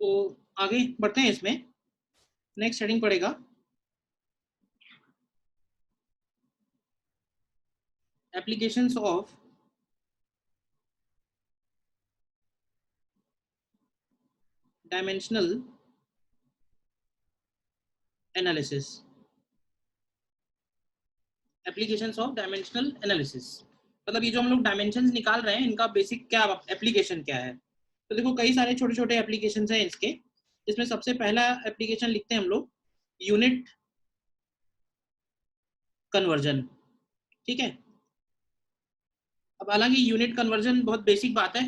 तो आगे बढ़ते हैं इसमें, नेक्स्ट हेडिंग पड़ेगा applications of dimensional analysis. Applications of dimensional analysis मतलब ये जो हम लोग डायमेंशंस निकाल रहे हैं इनका बेसिक क्या एप्लीकेशन क्या है। तो देखो कई सारे छोटे छोटे एप्लीकेशंस हैं इसके, जिसमें सबसे पहला एप्लीकेशन लिखते हैं हम लोग यूनिट कन्वर्जन। ठीक है, अब हालांकि यूनिट कन्वर्जन बहुत बेसिक बात है,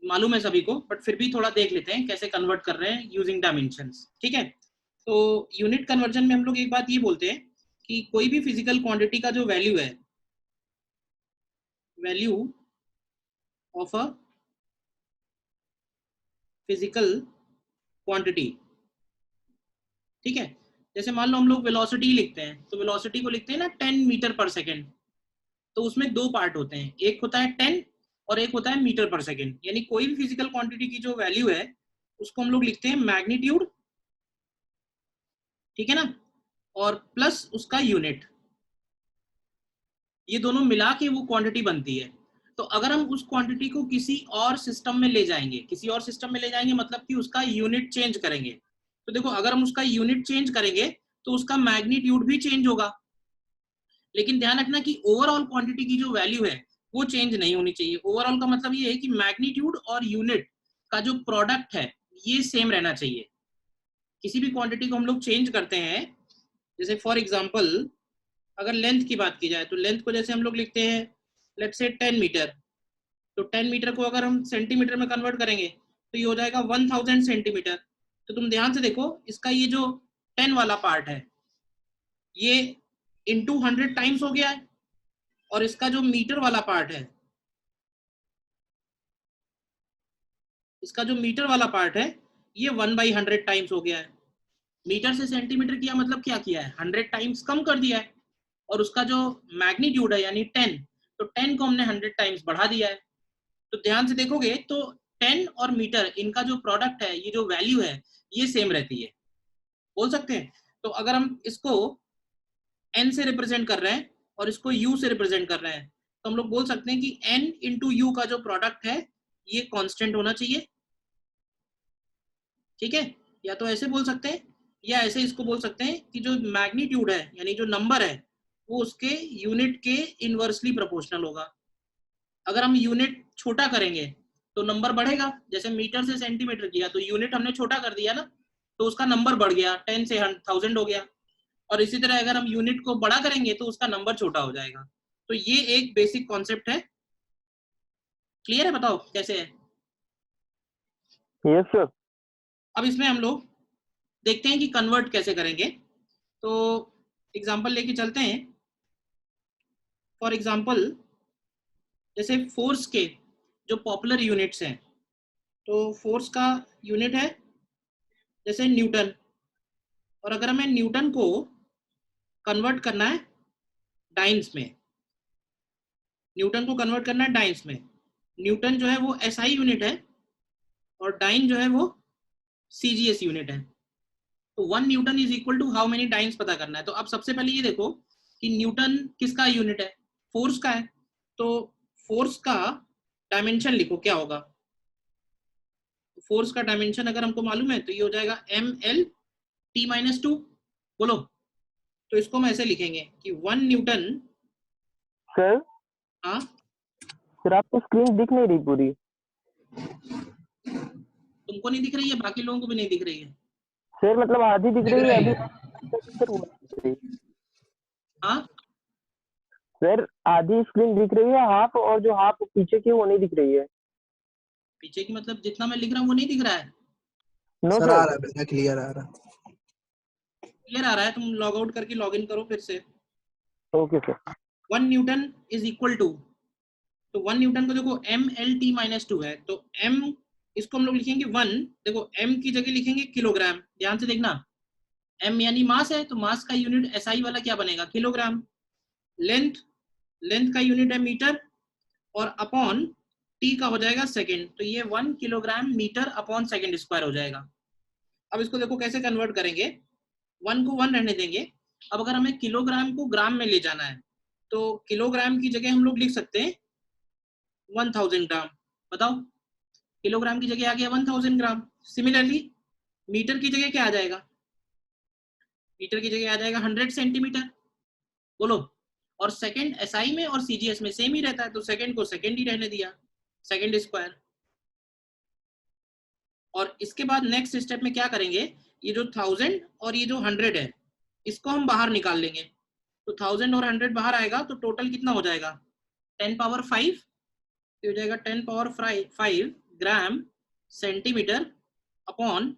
मालूम है सभी को, बट फिर भी थोड़ा देख लेते हैं कैसे कन्वर्ट कर रहे हैं यूजिंग डायमेंशंस। ठीक है, तो यूनिट कन्वर्जन में हम लोग एक बात ये बोलते हैं कि कोई भी फिजिकल क्वांटिटी का जो वैल्यू है, value of a physical quantity, ठीक है, जैसे मान लो हम लोग वेलोसिटी लिखते हैं, तो वेलोसिटी को लिखते हैं ना 10 मीटर पर सेकेंड। तो उसमें दो पार्ट होते हैं, एक होता है 10 और एक होता है मीटर पर सेकेंड। यानी कोई भी फिजिकल क्वांटिटी की जो वैल्यू है उसको हम लोग लिखते हैं मैग्नीट्यूड, ठीक है ना, और प्लस उसका यूनिट, ये दोनों मिला के वो क्वांटिटी बनती है। तो अगर हम उस क्वांटिटी को किसी और सिस्टम में ले जाएंगे, किसी और सिस्टम में ले जाएंगे मतलब कि उसका यूनिट चेंज करेंगे, तो देखो अगर हम उसका यूनिट चेंज करेंगे तो उसका मैग्नीट्यूड भी चेंज होगा। लेकिन ध्यान रखना कि ओवरऑल क्वांटिटी की जो वैल्यू है वो चेंज नहीं होनी चाहिए। ओवरऑल का मतलब ये है कि मैग्नीट्यूड और यूनिट का जो प्रोडक्ट है ये सेम रहना चाहिए। किसी भी क्वांटिटी को हम लोग चेंज करते हैं, जैसे फॉर एग्जांपल अगर लेंथ की बात की जाए तो लेंथ को जैसे हम लोग लिखते हैं लेट्स से 10 मीटर, तो 10 मीटर को अगर हम सेंटीमीटर में कन्वर्ट करेंगे तो ये हो जाएगा 1000 सेंटीमीटर। तो तुम ध्यान से देखो इसका ये जो 10 वाला पार्ट है ये इंटू 100 टाइम्स हो गया है, और इसका जो मीटर वाला पार्ट है, इसका जो मीटर वाला पार्ट है ये 1/100 टाइम्स हो गया है। मीटर से सेंटीमीटर किया मतलब क्या किया है, 100 टाइम्स कम कर दिया है। और उसका जो मैग्नीट्यूड है यानी 10, तो 10 को हमने 100 टाइम्स बढ़ा दिया है। तो ध्यान से देखोगे तो 10 और मीटर इनका जो प्रोडक्ट है, ये जो वैल्यू है ये सेम रहती है, बोल सकते हैं। तो अगर हम इसको n से रिप्रेजेंट कर रहे हैं और इसको u से रिप्रेजेंट कर रहे हैं तो हम लोग बोल सकते हैं कि n इंटू यू का जो प्रोडक्ट है ये कांस्टेंट होना चाहिए। ठीक है, या तो ऐसे बोल सकते हैं या ऐसे इसको बोल सकते हैं कि जो मैग्नीट्यूड है यानी जो नंबर है वो उसके यूनिट के इनवर्सली प्रोपोर्शनल होगा। अगर हम यूनिट छोटा करेंगे तो नंबर बढ़ेगा, जैसे मीटर से सेंटीमीटर किया तो यूनिट हमने छोटा कर दिया ना, तो उसका नंबर बढ़ गया, 10 से 1000 हो गया। और इसी तरह अगर हम यूनिट को बड़ा करेंगे तो उसका नंबर छोटा हो जाएगा। तो ये एक बेसिक कॉन्सेप्ट है। क्लियर है, बताओ कैसे है। Yes sir. अब इसमें हम लोग देखते हैं कि कन्वर्ट कैसे करेंगे। तो एग्जांपल लेके चलते हैं। फॉर एग्जांपल जैसे फोर्स के जो पॉपुलर यूनिट्स हैं, तो फोर्स का यूनिट है जैसे न्यूटन, और अगर हमें न्यूटन को कन्वर्ट करना है डाइन्स में, न्यूटन को कन्वर्ट करना है डाइन्स में, न्यूटन जो है वो एसआई यूनिट है और डाइन जो है वो सीजीएस यूनिट है। तो 1 newton is equal to how many dynes पता करना है। तो अब सबसे पहले ये देखो कि न्यूटन किसका यूनिट है, फोर्स का है। तो फोर्स का डायमेंशन लिखो क्या होगा, फोर्स का डायमेंशन अगर हमको मालूम है तो ये हो जाएगा ml t-2। बोलो, तो इसको हम ऐसे लिखेंगे कि 1 न्यूटन। सर हाँ सर आपको स्क्रीन दिख नहीं रही पूरी। तुमको नहीं दिख रही है, बाकी लोगों को भी नहीं दिख रही है। सर मतलब आधी दिख रही है अभी सर, वो नहीं दिख रही। हाँ सर आधी स्क्रीन दिख रही है हाफ, और जो हाफ पीछे की वो नहीं दिख रही है। पीछे की मतलब जितना मैं लिख रहा हूँ वो नहीं दिख रहा है। नो सर आ सर। रहा है, बेटा क्लियर आ रहा। क्लियर आ रहा है, तुम लॉग आउट करके लॉग इन करो फिर से। Okay sir. 1 newton is equal to, तो 1 न्यूटन को देखो ml t-2 है, तो m इसको हम लोग लिखेंगे 1। देखो m की जगह लिखेंगे किलोग्राम, ध्यान से देखना, m यानी मास है तो मास का यूनिट एसआई वाला क्या बनेगा, किलोग्राम। लेंथ, लेंथ का यूनिट है मीटर, और अपॉन टी का हो जाएगा सेकेंड, तो ये 1 kilogram metre upon second square हो जाएगा। अब इसको देखो कैसे कन्वर्ट करेंगे, 1 को 1 रहने देंगे। अब अगर हमें किलोग्राम को ग्राम में ले जाना है तो किलोग्राम की जगह हम लोग लिख सकते हैं 1000 ग्राम। बताओ, किलोग्राम की जगह आ गया 1000 ग्राम। सिमिलरली मीटर की जगह क्या आ जाएगा, मीटर की जगह आ जाएगा 100 सेंटीमीटर। बोलो, और सेकंड एसआई में और सीजीएस में सेम ही रहता है, तो सेकंड को सेकंड ही रहने दिया, सेकंड स्क्वायर। और इसके बाद नेक्स्ट स्टेप में क्या करेंगे, ये जो 1000 और ये जो 100 है इसको हम बाहर निकाल लेंगे। तो 1000 और 100 बाहर आएगा तो टोटल कितना हो जाएगा, 10 पावर 5, हो जाएगा 10 power 5 gram centimetre upon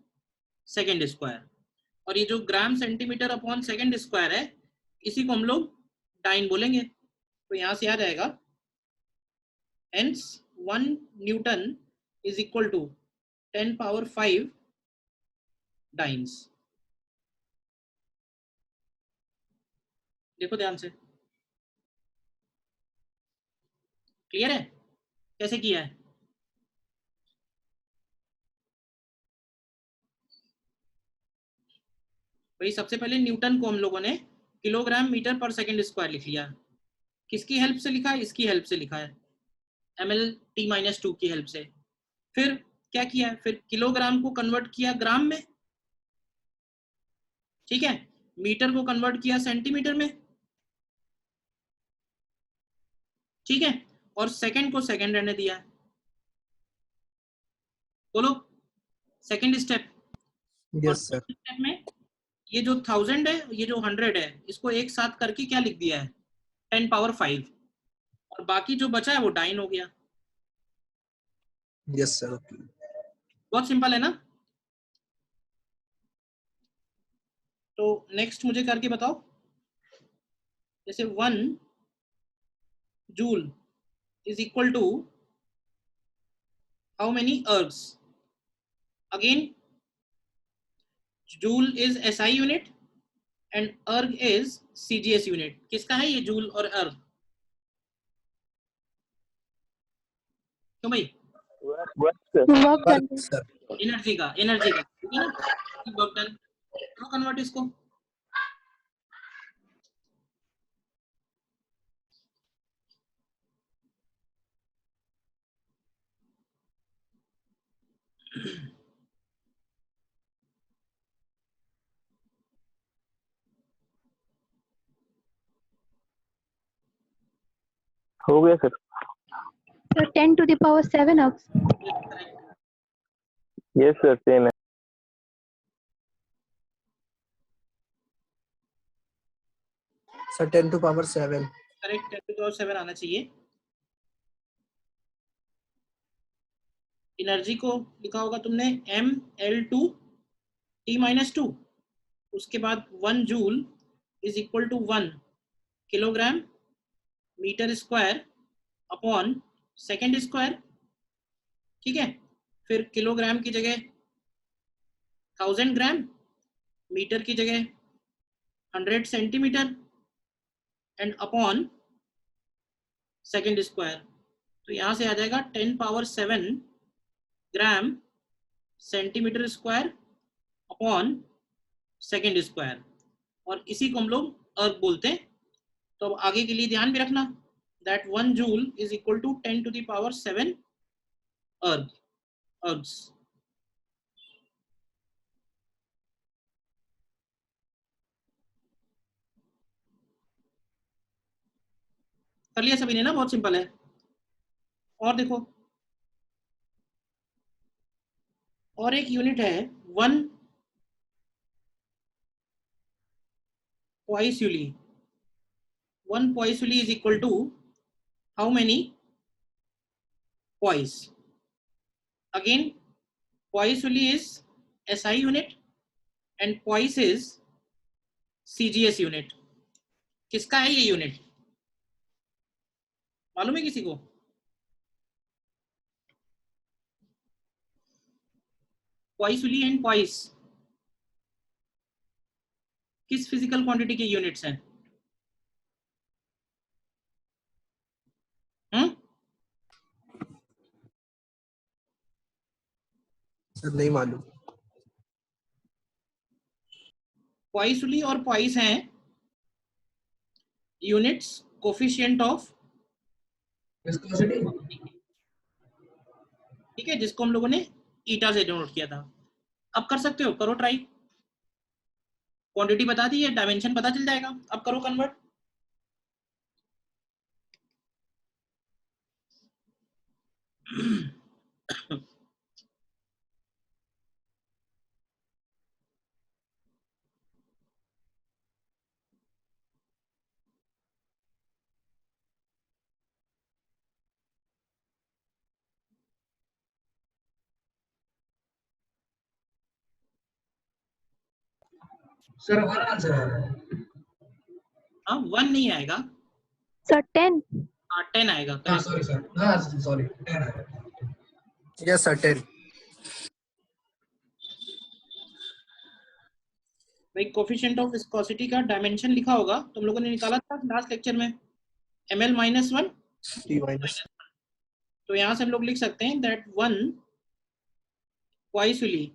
second square. और ये जो gram centimetre upon second square है इसी को हम लोग डाइन बोलेंगे। तो यहां से आ जाएगा hence 1 newton is equal to 10 power 5 dynes. देखो ध्यान से, क्लियर है कैसे किया है। भाई सबसे पहले न्यूटन को हम लोगों ने किलोग्राम मीटर पर सेकंड स्क्वायर लिख लिया। किसकी हेल्प से लिखा है, इसकी हेल्प से लिखा है, ml_t-2 की हेल्प से। फिर क्या किया है, फिर किलोग्राम को कन्वर्ट किया ग्राम में, ठीक है, मीटर को कन्वर्ट किया सेंटीमीटर में, ठीक है, और सेकंड को सेकंड रहने दिया। बोलो सेकंड स्टेप। और यस सर। स्टेप में ये जो 1000 है ये जो 100 है इसको एक साथ करके क्या लिख दिया है, 10 पावर 5, और बाकी जो बचा है वो डाइन हो गया। Yes sir. ओके। बहुत सिंपल है ना। तो नेक्स्ट मुझे करके बताओ, जैसे 1 joule is equal to how many ergs. Again joule is SI unit and erg is CGS unit. किसका है ये जूल और अर्ग, क्यों भाई, वर्क सर। एनर्जी का, एनर्जी का, ठीक है ना, वर्क डन। करो कन्वर्ट इसको। हो गया sir. So 10 to the power 7 of yes sir same है। Sir 10 to power 7। Correct, 10 to the power 7 आना चाहिए। एनर्जी को लिखा होगा तुमने ml/2t-2, उसके बाद 1 joule is equal to 1 kilogram metre square upon second square, ठीक है। फिर किलोग्राम की जगह 1000 ग्राम, मीटर की जगह 100 centimetre and upon second square. तो यहां से आ जाएगा 10 power 7 gram centimetre square upon second square, और इसी को हम लोग अर्ग बोलते हैं। तो अब आगे के लिए ध्यान भी रखना that 1 joule is equal to 10 to the power 7 अर्ग, अर्ग्स। कर लिया सभी ने ना, बहुत सिंपल है। और देखो और एक यूनिट है 1 poisuli। 1 poisuli is equal to how many poise। Again poisuli is SI unit and poise is CGS unit। किसका है ये यूनिट, मालूम है किसी को? poisuli एंड poise किस फिजिकल क्वांटिटी के यूनिट्स हैं? सर नहीं मालूम। पॉइसली और पॉइस हैं यूनिट्स कोफिशिएंट ऑफ विस्कोसिटी। ठीक है, जिसको हम लोगों ने ईटा से डिनोट किया था। अब कर सकते हो, करो ट्राई। क्वांटिटी बता दी है, डायमेंशन पता चल जाएगा, अब करो कन्वर्ट। सर वन आंसर आ रहा है। हाँ 1 नहीं आएगा, Sir, 10. 10 आएगा। हाँ करेक्ट। सॉरी सर, हाँ सॉरी 10 आ रहा है। Yes sir 10। भाई कोफिशिएंट ऑफ विस्कोसिटी का डायमेंशन लिखा होगा, तुम लोगों ने निकाला था लास्ट लेक्चर में, ml-1। T minus. तो यहाँ से हम लोग लिख सकते हैं that 1 poiseuille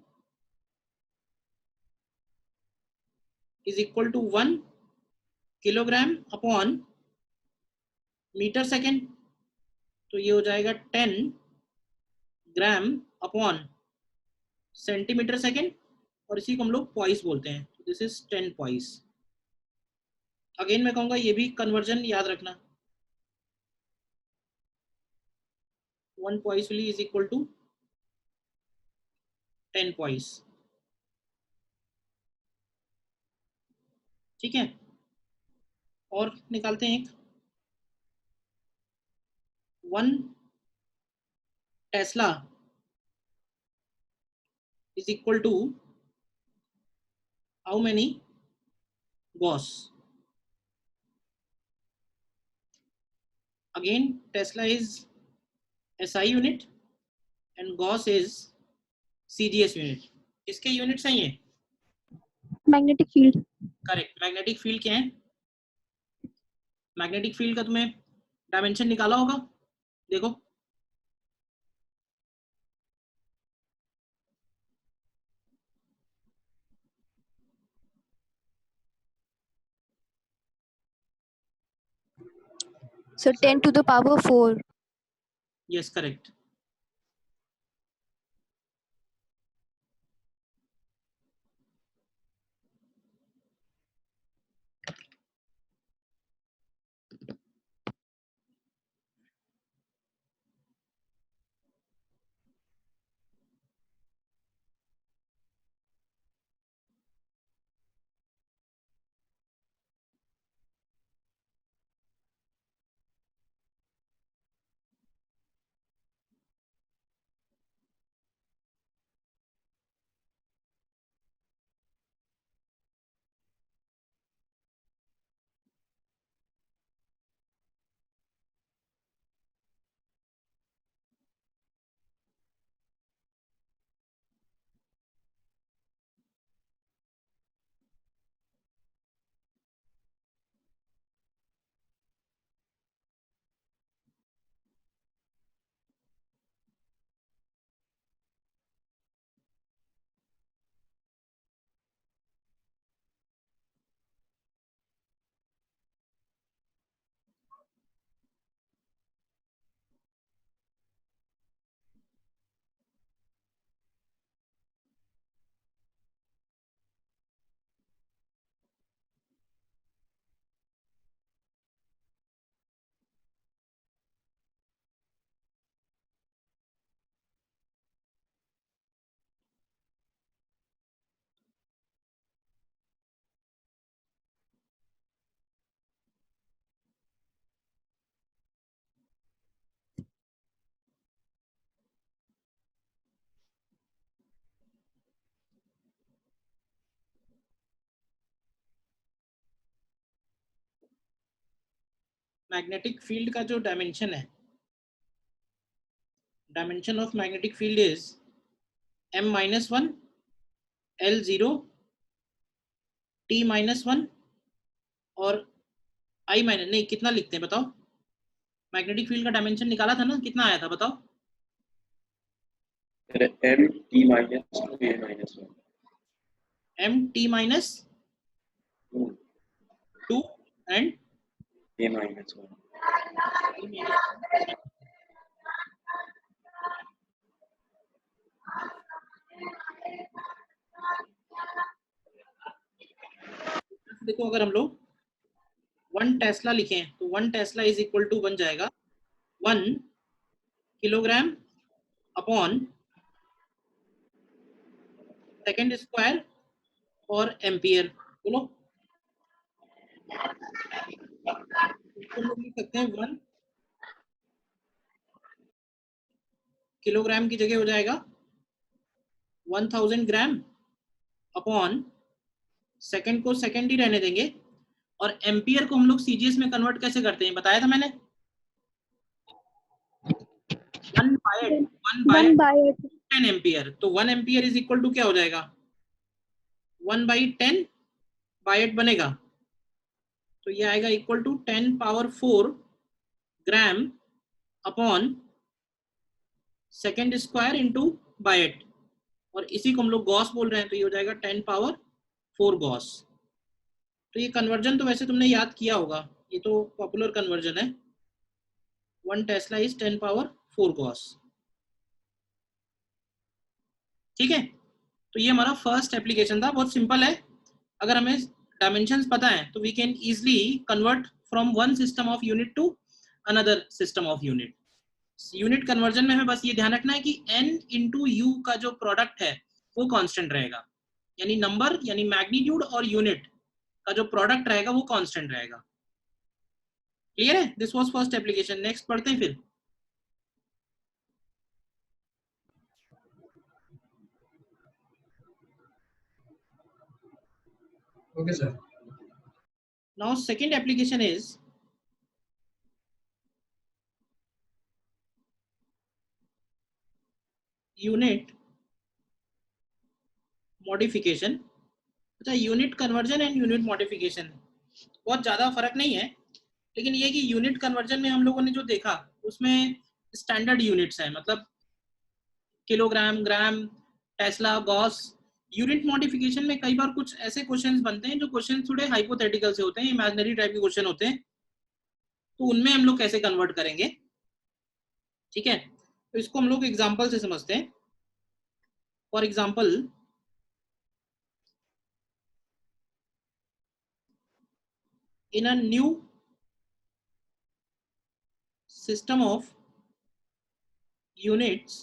is equal to 1 kilogram upon metre second. तो ये हो जाएगा 10 ग्राम अपॉन सेंटीमीटर सेकेंड, और इसी को हम लोग पॉइस बोलते हैं। This is 10 poised. अगेन मैं कहूँगा ये भी कन्वर्जन याद रखना, 1 पॉइसली इज इक्वल टू 10 पॉइस। ठीक है, और निकालते हैं एक 1 Tesla is equal to how many Gauss? Again, Tesla is SI unit and Gauss is CGS unit. इसके यूनिट्स हैं ये। Magnetic field. Correct. Magnetic field क्या है? मैग्नेटिक फील्ड का तुम्हें डायमेंशन निकाला होगा, देखो। So 10 to the power 4. Yes correct. Magnetic field का जो डायमेंशन है, dimension of magnetic field is m-1 L0 T-1 और I- नहीं, कितना लिखते हैं बताओ? मैग्नेटिक फील्ड का डायमेंशन निकाला था ना, कितना आया था बताओ? M T minus two A minus one, M T minus two 2 and A minus one. देखो अगर हम लोग 1 टेस्ला लिखें तो 1 टेस्ला इज इक्वल टू बन जाएगा 1 किलोग्राम अपॉन सेकेंड स्क्वायर और एम्पियर। बोलो हम लोग लिख सकते हैं 1 किलोग्राम की जगह हो जाएगा 1000 ग्राम अपॉन सेकंड को सेकंड ही रहने देंगे, और एम्पियर को हम लोग सीजीएस में कन्वर्ट कैसे करते हैं बताया था मैंने, 1 बाय 10 एम्पियर। तो 1 एम्पियर इज इक्वल टू क्या हो जाएगा 1/10 बाय 8 बनेगा, तो ये आएगा equal to 10 power 4 gram upon second square into by 8, और इसी को हम लोग गॉस बोल रहे हैं तो ये हो जाएगा 10 पावर 4 गॉस। तो ये कन्वर्जन तो वैसे तुमने याद किया होगा, ये तो पॉपुलर कन्वर्जन है, 1 टेस्ला इज 10 पावर 4 गॉस। ठीक है, तो ये हमारा फर्स्ट एप्लीकेशन था, बहुत सिंपल है। अगर हमें डायमेंशंस पता है तो we can easily convert from one system of unit to another system of unit. Unit conversion में हमें बस ये ध्यान रखना है कि n इंटू यू का जो प्रोडक्ट है वो कांस्टेंट रहेगा, यानी नंबर यानी मैग्नीट्यूड और यूनिट का जो प्रोडक्ट रहेगा वो कांस्टेंट रहेगा। क्लियर है? This was first application. Next पढ़ते हैं फिर। Okay, sir. Now second application is unit modification। अच्छा, unit conversion and unit modification बहुत ज़्यादा फर्क नहीं है, लेकिन ये कि यूनिट कन्वर्जन में हम लोगों ने जो देखा उसमें स्टैंडर्ड यूनिट्स हैं, मतलब किलोग्राम, ग्राम, टेस्ला, गॉस। यूनिट मॉडिफिकेशन में कई बार कुछ ऐसे क्वेश्चंस बनते हैं जो क्वेश्चन थोड़े हाइपोथेटिकल से होते हैं, इमेजिनरी टाइप के क्वेश्चन होते हैं, तो उनमें हम लोग कैसे कन्वर्ट करेंगे। ठीक है, तो इसको हम लोग एग्जाम्पल से समझते हैं। For example, in a new system of units,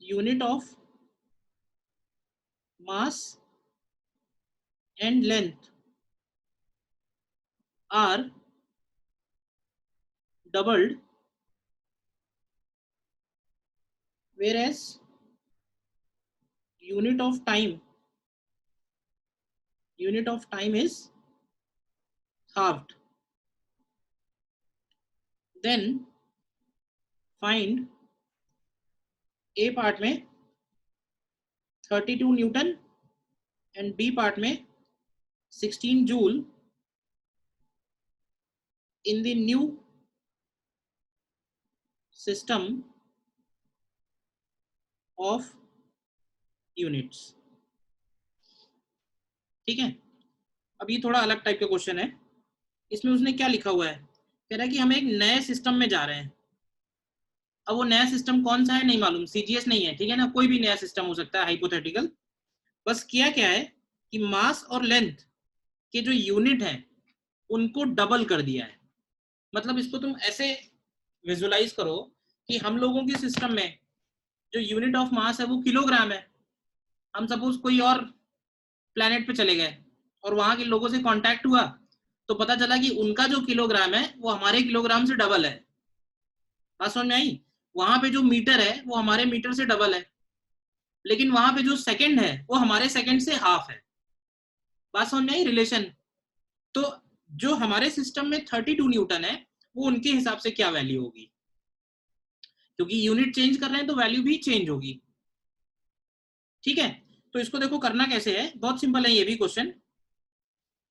unit of mass and length are doubled, whereas unit of time is halved, then find A part में 32 न्यूटन एंड B पार्ट में 16 joule in the new system of units। ठीक है, अब ये थोड़ा अलग type का question है। इसमें उसने क्या लिखा हुआ है, कह रहा है कि हम एक नए सिस्टम में जा रहे हैं। अब वो नया सिस्टम कौन सा है नहीं मालूम, सीजीएस नहीं है, ठीक है ना, कोई भी नया सिस्टम हो सकता है हाइपोथेटिकल। बस किया क्या है कि मास और लेंथ के जो यूनिट है उनको डबल कर दिया है। मतलब इसको तुम ऐसे विजुलाइज करो कि हम लोगों के सिस्टम में जो यूनिट ऑफ मास है वो किलोग्राम है। हम सपोज कोई और प्लेनेट पे चले गए और वहां के लोगों से कांटेक्ट हुआ तो पता चला कि उनका जो किलोग्राम है वो हमारे किलोग्राम से डबल है। बात समझ में आई? वहां पे जो मीटर है वो हमारे मीटर से डबल है, लेकिन वहां पे जो सेकंड है वो हमारे सेकंड से हाफ है। बात समझ में आई रिलेशन? तो जो हमारे सिस्टम में 32 न्यूटन है वो उनके हिसाब से क्या वैल्यू होगी, क्योंकि यूनिट चेंज कर रहे हैं तो वैल्यू भी चेंज होगी। ठीक है, तो इसको देखो करना कैसे है, बहुत सिंपल है ये भी क्वेश्चन।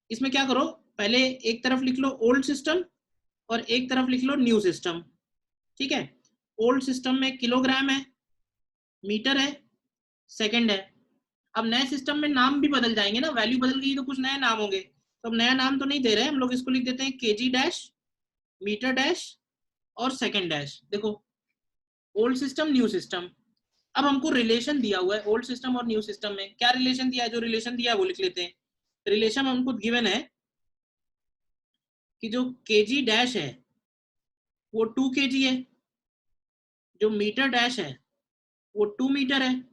इसमें क्या करो, पहले एक तरफ लिख लो ओल्ड सिस्टम और एक तरफ लिख लो न्यू सिस्टम। ठीक है, ओल्ड सिस्टम में किलोग्राम है, मीटर है, सेकंड है। अब नए सिस्टम में नाम भी बदल जाएंगे ना, वैल्यू बदल गई तो कुछ नए नाम होंगे, तो अब नया नाम तो नहीं दे रहे हम लोग, इसको लिख देते हैं केजी डैश, मीटर डैश और सेकंड डैश। देखो ओल्ड सिस्टम न्यू सिस्टम। अब हमको रिलेशन दिया हुआ है ओल्ड सिस्टम और न्यू सिस्टम में, क्या रिलेशन दिया है, जो रिलेशन दिया है वो लिख लेते हैं। रिलेशन हमको गिवन है कि जो केजी डैश है वो 2 kg है, जो मीटर डैश है वो 2 मीटर है,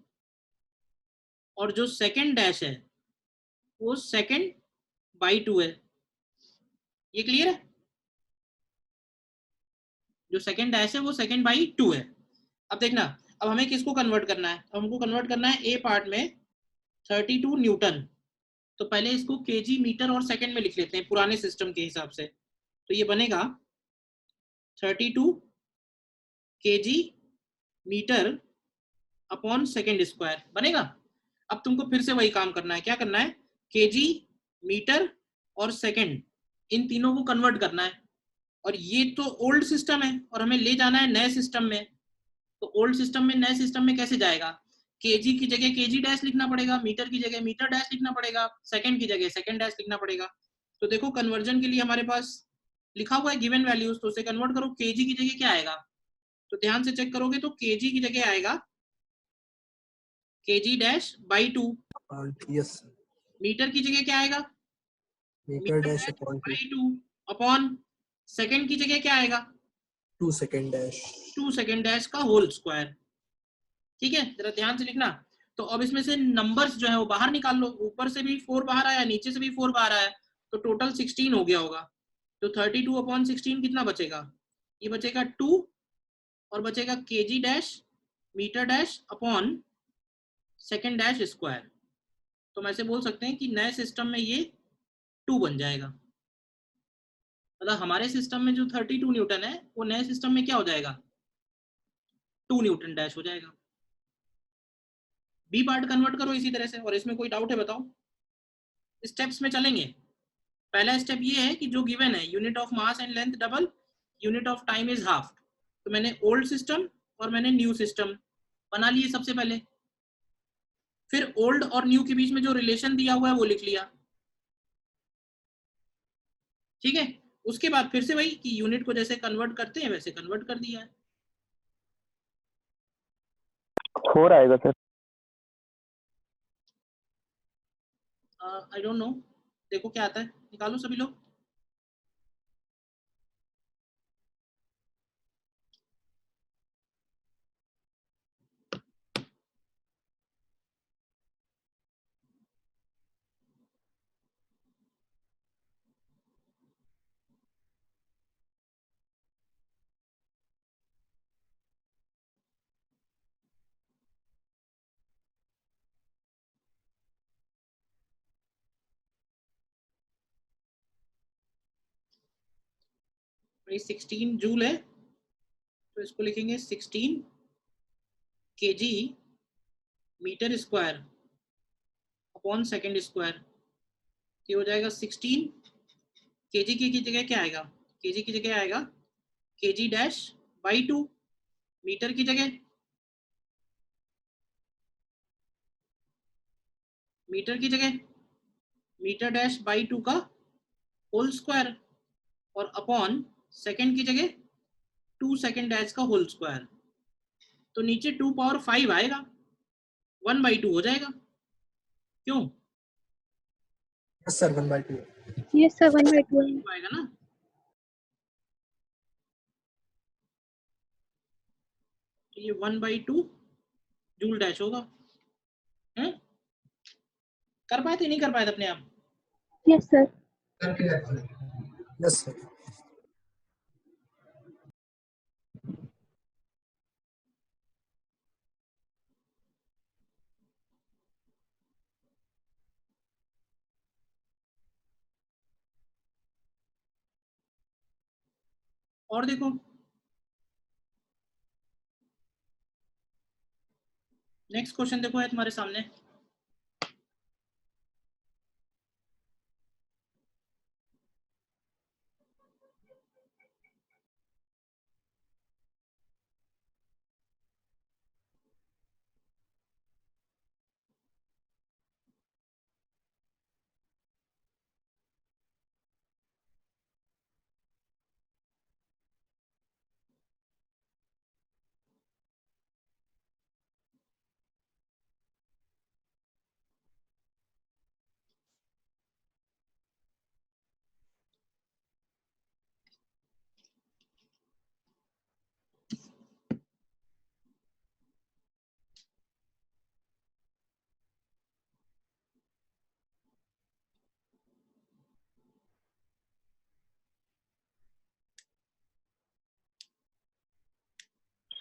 और जो सेकंड डैश है वो सेकंड बाई 2 है। ये क्लियर है? जो सेकंड डैश है वो सेकंड बाई 2 है। अब देखना, अब हमें किसको कन्वर्ट करना है, हमको कन्वर्ट करना है ए पार्ट में 32 न्यूटन। तो पहले इसको केजी, मीटर और सेकंड में लिख लेते हैं पुराने सिस्टम के हिसाब से। तो ये बनेगा 32 KG metre upon second square बनेगा। अब तुमको फिर से वही काम करना है, क्या करना है, केजी, मीटर और सेकंड, इन तीनों को कन्वर्ट करना है। और ये तो ओल्ड सिस्टम है और हमें ले जाना है नए सिस्टम में। तो ओल्ड सिस्टम में नए सिस्टम में कैसे जाएगा, केजी की जगह केजी डैश लिखना पड़ेगा, मीटर की जगह मीटर डैश लिखना पड़ेगा, सेकंड की जगह सेकंड डैश लिखना पड़ेगा। तो देखो कन्वर्जन के लिए हमारे पास लिखा हुआ है गिवन वैल्यूज, तो उसे कन्वर्ट करो, केजी की जगह क्या आएगा, तो ध्यान से चेक करोगे तो केजी की जगह आएगा KG dash by 2, yes metre की जगह क्या आएगा, metre metre dash dash upon by 2 upon second की जगह क्या आएगा, 2 सेकंड डैश 2 सेकंड डैश का होल स्क्वायर। ठीक है, जरा ध्यान से लिखना। तो अब इसमें से नंबर्स जो है वो बाहर निकाल लो, ऊपर से भी 4 बाहर आया, नीचे से भी 4 बाहर आया, तो टोटल 16 हो गया होगा। तो 32 अपॉन 16 कितना बचेगा, ये बचेगा 2, और बचेगा KG dash metre dash upon second dash square. तो हम ऐसे बोल सकते हैं कि नए सिस्टम में ये 2 बन जाएगा। मतलब हमारे सिस्टम में जो 32 न्यूटन है वो नए सिस्टम में क्या हो जाएगा, 2 न्यूटन डैश हो जाएगा। बी पार्ट कन्वर्ट करो इसी तरह से, और इसमें कोई डाउट है बताओ। स्टेप्स में चलेंगे। पहला स्टेप ये है कि जो गिवन है unit of mass and length double, unit of time is half. तो मैंने ओल्ड सिस्टम और मैंने न्यू सिस्टम बना लिए सबसे पहले, फिर ओल्ड और न्यू के बीच में जो रिलेशन दिया हुआ है वो लिख लिया। ठीक है, उसके बाद फिर से वही कि यूनिट को जैसे कन्वर्ट करते हैं वैसे कन्वर्ट कर दिया है। 4 आएगा सर। आई डोंट नो, देखो क्या आता है, निकालो सभी लोग। भाई 16 जूल है, तो इसको लिखेंगे 16 KG metre square upon second square. ये हो जाएगा 16 केजी की जगह क्या आएगा, केजी की जगह आएगा केजी डैश बाई 2, मीटर की जगह मीटर की जगह मीटर डैश बाई 2 का होल स्क्वायर, और अपॉन सेकंड की जगह 2 सेकंड डैश का होल स्क्वायर। तो नीचे 2 पावर 5 आएगा, 1/2 हो जाएगा। क्यों यस सर 1/2 Yes, sir. 1/2. आएगा ना, तो ये 1/2 जूल डैश होगा। है, कर पाए थे नहीं कर पाए थे अपने आप? Yes, sir. करके रखते हैं यस सर। और देखो नेक्स्ट क्वेश्चन देखो है तुम्हारे सामने।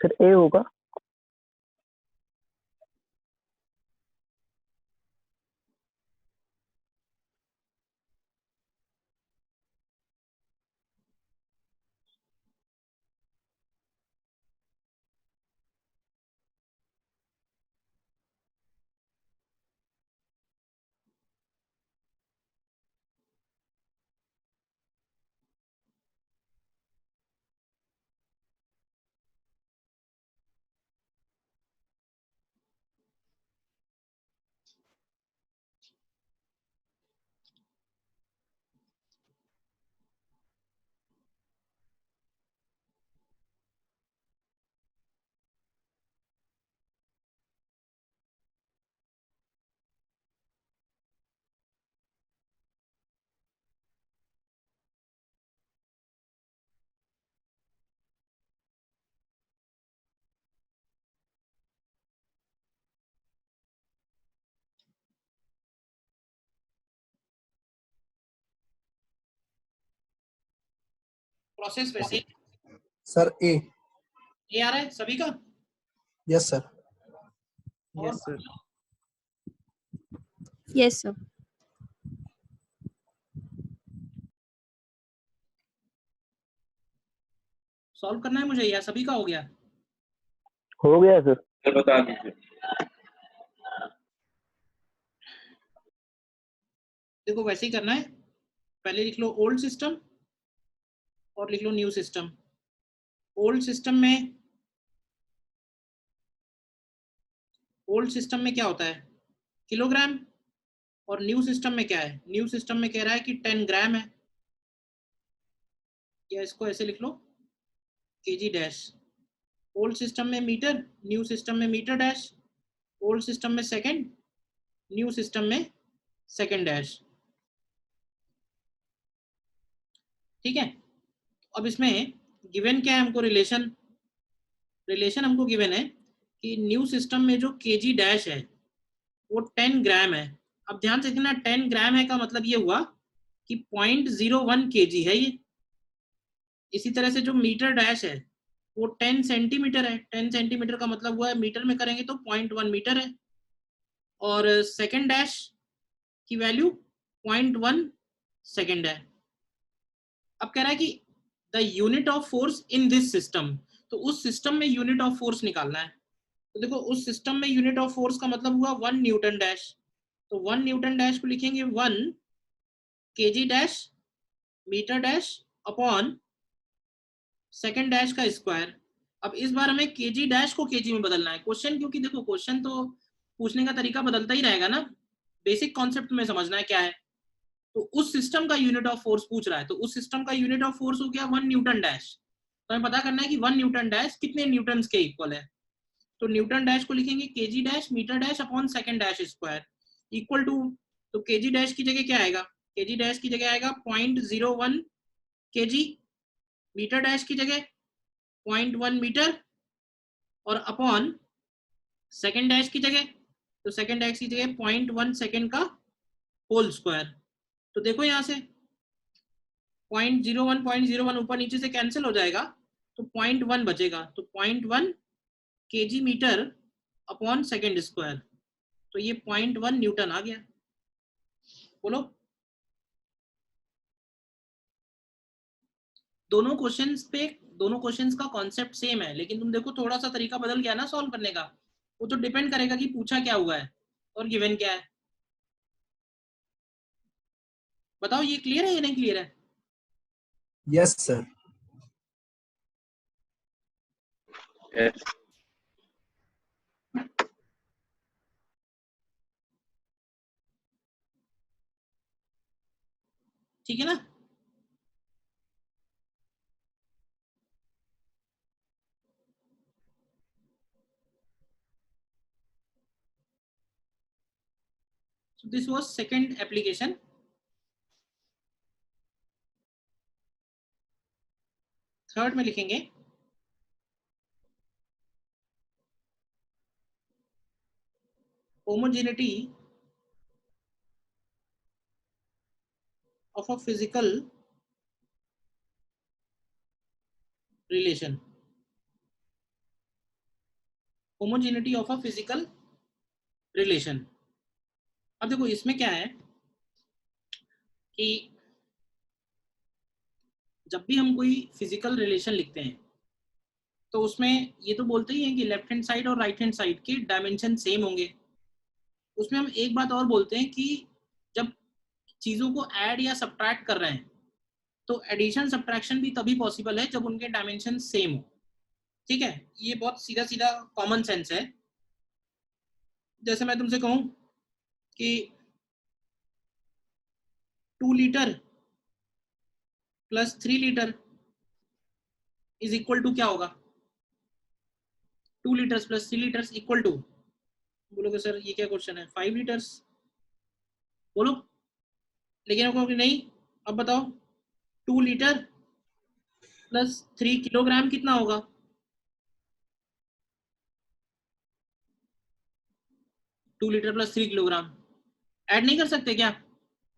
सर ए होगा। प्रोसेस वैसे ही सर ए। ये आ रहा है सभी का। Yes sir. और yes sir. Yes, sir. Solve करना है मुझे या सभी का हो गया? हो गया सर। सर बता दीजिए। देखो वैसे ही करना है, पहले लिख लो ओल्ड सिस्टम और लिख लो न्यू सिस्टम। ओल्ड सिस्टम में क्या होता है? किलोग्राम। और न्यू सिस्टम में क्या है? न्यू सिस्टम में कह रहा है कि 10 ग्राम है, या इसको ऐसे लिख लो केजी डैश। ओल्ड सिस्टम में मीटर, न्यू सिस्टम में मीटर डैश। ओल्ड सिस्टम में सेकंड, न्यू सिस्टम में सेकंड डैश। ठीक है। अब इसमें गिवन क्या है हमको? रिलेशन हमको गिवन है कि न्यू सिस्टम में जो केजी डैश है वो 10 ग्राम है। अब ध्यान से देखना, 10 ग्राम है का मतलब ये हुआ कि 0.01 केजी है ये। इसी तरह से जो मीटर डैश है वो 10 सेंटीमीटर है। 10 सेंटीमीटर का मतलब हुआ है मीटर में करेंगे तो 0.1 मीटर है। और सेकंड डैश की वैल्यू 0.1 सेकंड है। अब कह रहा है कि the unit of force in this system, तो उस सिस्टम में यूनिट ऑफ फोर्स निकालना है। तो देखो उस सिस्टम में यूनिट ऑफ फोर्स का मतलब हुआ 1 न्यूटन डैश। तो 1 न्यूटन डैश को लिखेंगे 1 KG dash metre dash upon second dash का स्क्वायर। अब इस बार हमें केजी डैश को केजी में बदलना है क्वेश्चन, क्योंकि देखो क्वेश्चन तो पूछने का तरीका बदलता ही रहेगा ना, बेसिक कॉन्सेप्ट में समझना है क्या है। तो उस सिस्टम का यूनिट ऑफ फोर्स पूछ रहा है, तो उस सिस्टम का यूनिट ऑफ फोर्स हो गया 1 न्यूटन डैश। तो हमें पता करना है कि 1 न्यूटन डैश कितने न्यूटन के इक्वल है। तो न्यूटन डैश को लिखेंगे KG dash metre dash upon second dash square equal to, तो केजी डैश की जगह क्या आएगा? केजी डैश की जगह आएगा 0.01 केजी, मीटर डैश की जगह 0.1 मीटर, और अपॉन सेकंड डैश की जगह, तो सेकंड डैश की जगह 0.1 सेकंड का होल स्क्वायर। तो देखो यहाँ से 0.01 ऊपर नीचे से कैंसिल हो जाएगा, तो 0.1 बचेगा। तो 0.1 KG metre upon second square, तो ये 0.1 न्यूटन आ गया। बोलो। दोनों क्वेश्चंस का कॉन्सेप्ट सेम है, लेकिन तुम देखो थोड़ा सा तरीका बदल गया ना सॉल्व करने का। वो तो डिपेंड करेगा कि पूछा क्या हुआ है और गिवन क्या है। बताओ ये क्लियर है या नहीं क्लियर है? Yes sir. यस। ठीक है ना? So this was second application. Third में लिखेंगे homogeneity of a physical relation. Homogeneity of a physical relation. अब देखो इसमें क्या है कि जब भी हम कोई फिजिकल रिलेशन लिखते हैं तो उसमें ये तो बोलते ही हैं कि लेफ्ट हैंड साइड और राइट हैंड साइड के डायमेंशन सेम होंगे। उसमें हम एक बात और बोलते हैं कि जब चीज़ों को ऐड या सब्ट्रैक्ट कर रहे हैं तो एडिशन सब्ट्रैक्शन भी तभी पॉसिबल है जब उनके डायमेंशन सेम हो। ठीक है, ये बहुत सीधा सीधा कॉमन सेंस है। जैसे मैं तुमसे कहूं कि 2 litre plus 3 litre is equal to क्या होगा? 2 litres plus 3 litres equal to, बोलोगे सर ये क्या क्वेश्चन है, 5 लीटर्स बोलो। लेकिन आपको नहीं, अब बताओ 2 लीटर प्लस 3 किलोग्राम कितना होगा? 2 लीटर प्लस 3 किलोग्राम ऐड नहीं कर सकते क्या?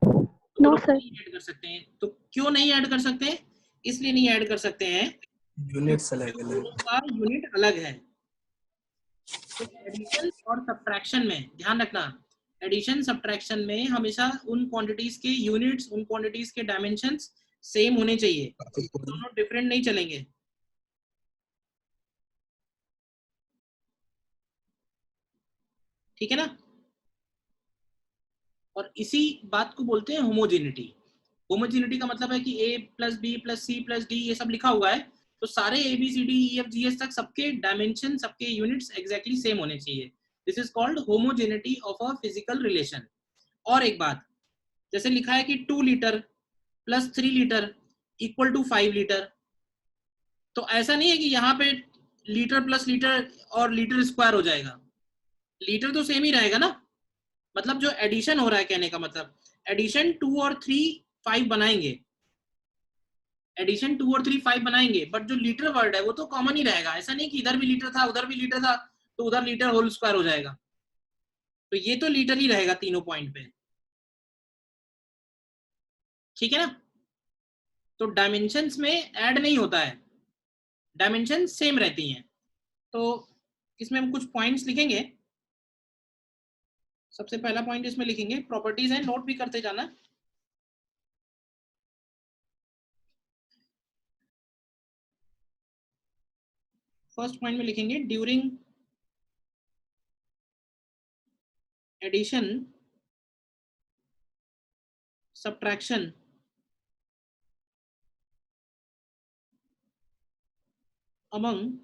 नो बोलो सर। नहीं ऐड कर सकते हैं। तो क्यों नहीं ऐड कर सकते हैं? इसलिए नहीं ऐड कर सकते हैं यूनिट्स क्योंकि अलग अलग। दोनों का यूनिट अलग है। तो एडिशन और सब्ट्रैक्शन में ध्यान रखना, एडिशन सब्ट्रैक्शन में हमेशा उन क्वांटिटीज के यूनिट्स, उन क्वांटिटीज के डायमेंशंस सेम होने चाहिए, दोनों डिफरेंट नहीं चलेंगे। ठीक है ना? और इसी बात को बोलते हैं होमोजेनिटी। होमोजेनिटी का मतलब है कि a plus B plus C plus D ये सब लिखा हुआ है, तो सारे A B C D E F G H तक सबके डायमेंशन, सबके यूनिट्स एग्जैक्टली सेम होने चाहिए। This is called homogeneity of a physical relation. और एक बात, जैसे लिखा है कि 2 litre plus 3 litre equal to 5 litre, तो ऐसा नहीं है कि यहाँ पे लीटर प्लस लीटर और लीटर स्क्वायर हो जाएगा। लीटर तो सेम ही रहेगा ना। मतलब जो एडिशन हो रहा है, कहने का मतलब एडिशन 2 और 3 5 बनाएंगे, एडिशन 2 और 3 5 बनाएंगे, बट जो लीटर वर्ड है वो तो कॉमन ही रहेगा। ऐसा नहीं कि इधर भी लीटर था उधर भी लीटर था तो उधर लीटर होल स्क्वायर हो जाएगा। तो ये तो लीटर ही रहेगा तीनों पॉइंट पे। ठीक है ना? तो डायमेंशंस में ऐड नहीं होता है, डायमेंशन सेम रहती हैं। तो इसमें हम कुछ पॉइंट्स लिखेंगे। सबसे पहला पॉइंट इसमें लिखेंगे, प्रॉपर्टीज है, नोट भी करते जाना। फर्स्ट पॉइंट में लिखेंगे during addition subtraction among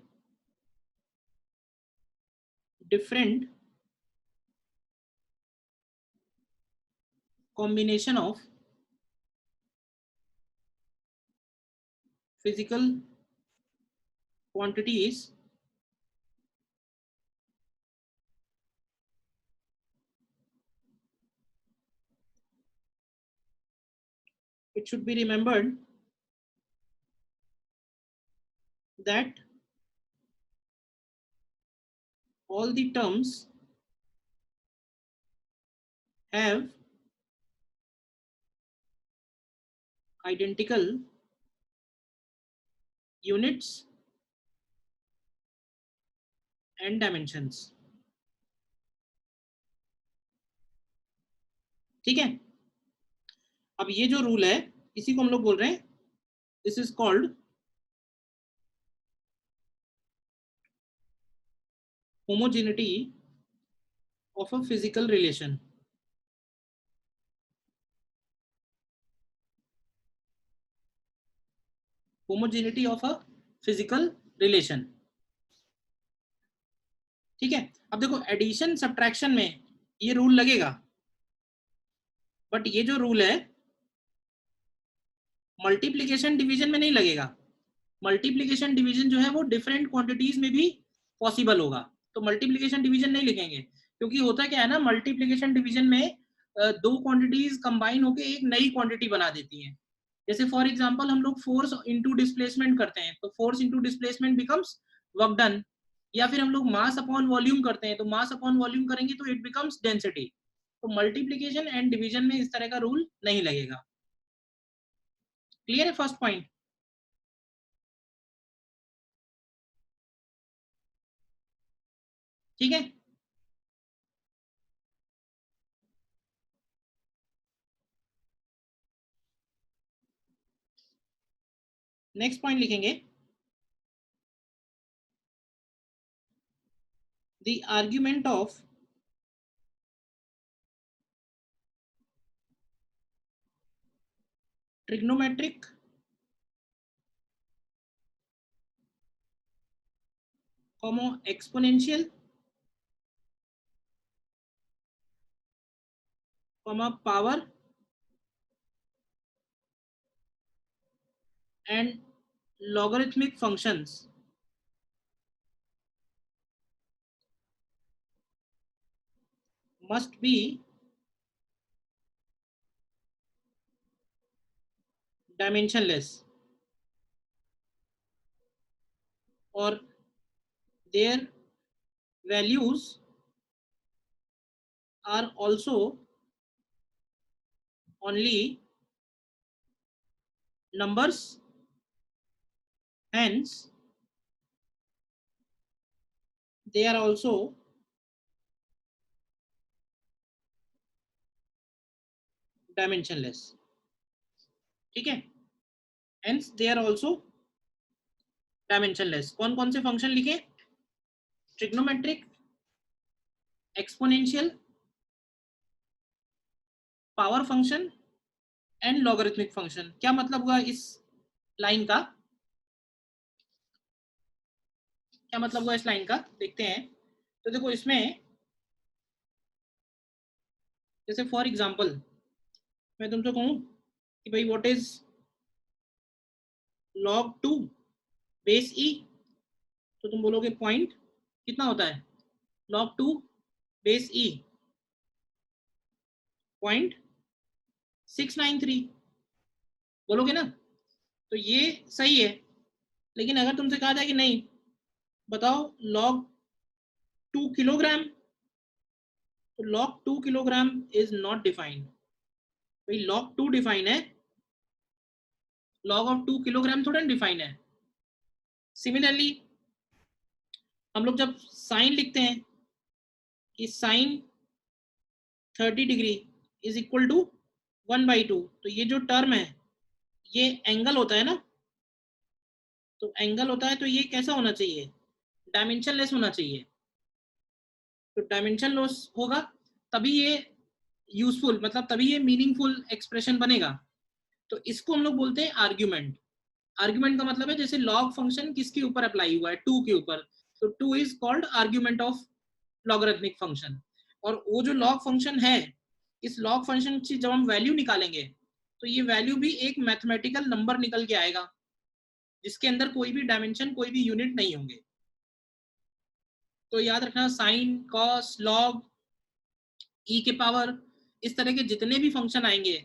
different combination of physical quantities it should be remembered that all the terms have identical units and dimensions. ठीक है? अब ये जो रूल है इसी को हम लोग बोल रहे हैं, this is called homogeneity of a physical relation. homogeneity of a physical relation. ठीक है? अब देखो एडिशन सब्ट्रैक्शन में ये रूल लगेगा, बट ये जो रूल है मल्टीप्लिकेशन डिवीजन में नहीं लगेगा। मल्टीप्लिकेशन डिवीजन जो है वो डिफरेंट क्वांटिटीज में भी पॉसिबल होगा, तो मल्टीप्लिकेशन डिवीजन नहीं लिखेंगे। क्योंकि होता क्या है ना, मल्टीप्लिकेशन डिवीजन में दो क्वांटिटीज कंबाइन होकर एक नई क्वांटिटी बना देती हैं। जैसे फॉर एग्जांपल हम लोग फोर्स इनटू डिस्प्लेसमेंट करते हैं तो force into displacement becomes work done, या फिर हम लोग मास अपॉन वॉल्यूम करते हैं तो मास अपॉन वॉल्यूम करेंगे तो इट बिकम्स डेंसिटी। तो मल्टीप्लिकेशन एंड डिवीजन में इस तरह का रूल नहीं लगेगा। क्लियर है फर्स्ट पॉइंट? ठीक है। नेक्स्ट पॉइंट लिखेंगे, the argument of trigonometric exponential, power and logarithmic functions must be dimensionless, or their values are also only numbers, hence they are also dimensionless, ठीक है। hence they are also dimensionless। कौन कौन से function लिखे, trigonometric, exponential, power function and logarithmic function. क्या मतलब हुआ इस लाइन का, क्या मतलब हुआ इस लाइन का, देखते हैं। तो देखो इसमें जैसे फॉर एग्जांपल मैं तुमसे कहूं कि भाई व्हाट इज log 2 बेस ई, तो तुम बोलोगे पॉइंट कितना होता है, log 2 बेस ई 0.693 बोलोगे ना। तो ये सही है, लेकिन अगर तुमसे कहा जाए कि नहीं बताओ log 2 किलोग्राम, तो log 2 kilogram is not defined. भाई log 2 डिफाइन है, log ऑफ 2 किलोग्राम थोड़ा डिफाइन है। सिमिलरली हम लोग जब साइन लिखते हैं कि sine 30 degree is equal to 1/2, तो ये जो टर्म है ये एंगल होता है ना, तो एंगल होता है तो ये कैसा होना चाहिए, डायमेंशनलेस होना चाहिए। तो डायमेंशनलेस होगा तभी ये यूजफुल, मतलब तभी ये मीनिंगफुल एक्सप्रेशन बनेगा। तो इसको हम लोग बोलते हैं आर्ग्यूमेंट। आर्ग्यूमेंट का मतलब है जैसे लॉग फंक्शन किसके ऊपर अप्लाई हुआ है, 2 के ऊपर, तो 2 is called argument of logarithmic function. और वो जो लॉग फंक्शन है, इस लॉग फंक्शन की जब हम वैल्यू निकालेंगे तो ये वैल्यू भी एक मैथमेटिकल नंबर निकल के आएगा जिसके अंदर कोई भी डायमेंशन, कोई भी यूनिट नहीं होंगे। तो याद रखना साइन, कॉस, लॉग, ई के पावर, इस तरह के जितने भी फंक्शन आएंगे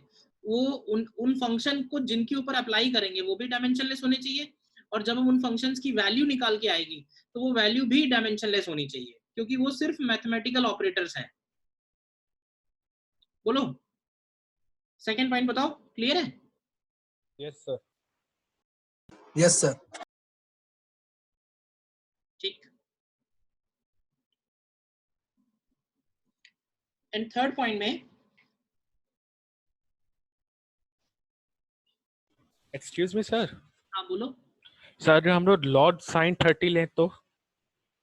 वो उन फंक्शन को जिनके ऊपर अप्लाई करेंगे वो भी डायमेंशनलेस होने चाहिए, और जब हम उन फंक्शंस की वैल्यू निकाल के आएगी तो वो वैल्यू भी डायमेंशनलेस होनी चाहिए, क्योंकि वो सिर्फ मैथमेटिकल ऑपरेटर्स हैं। बोलो सेकंड पॉइंट बताओ, क्लियर है? Yes sir. Yes sir. ठीक। एंड थर्ड पॉइंट में, एक्सक्यूज मी सर। हाँ बोलो। सर हम लोग लॉर्ड साइन 30 लें तो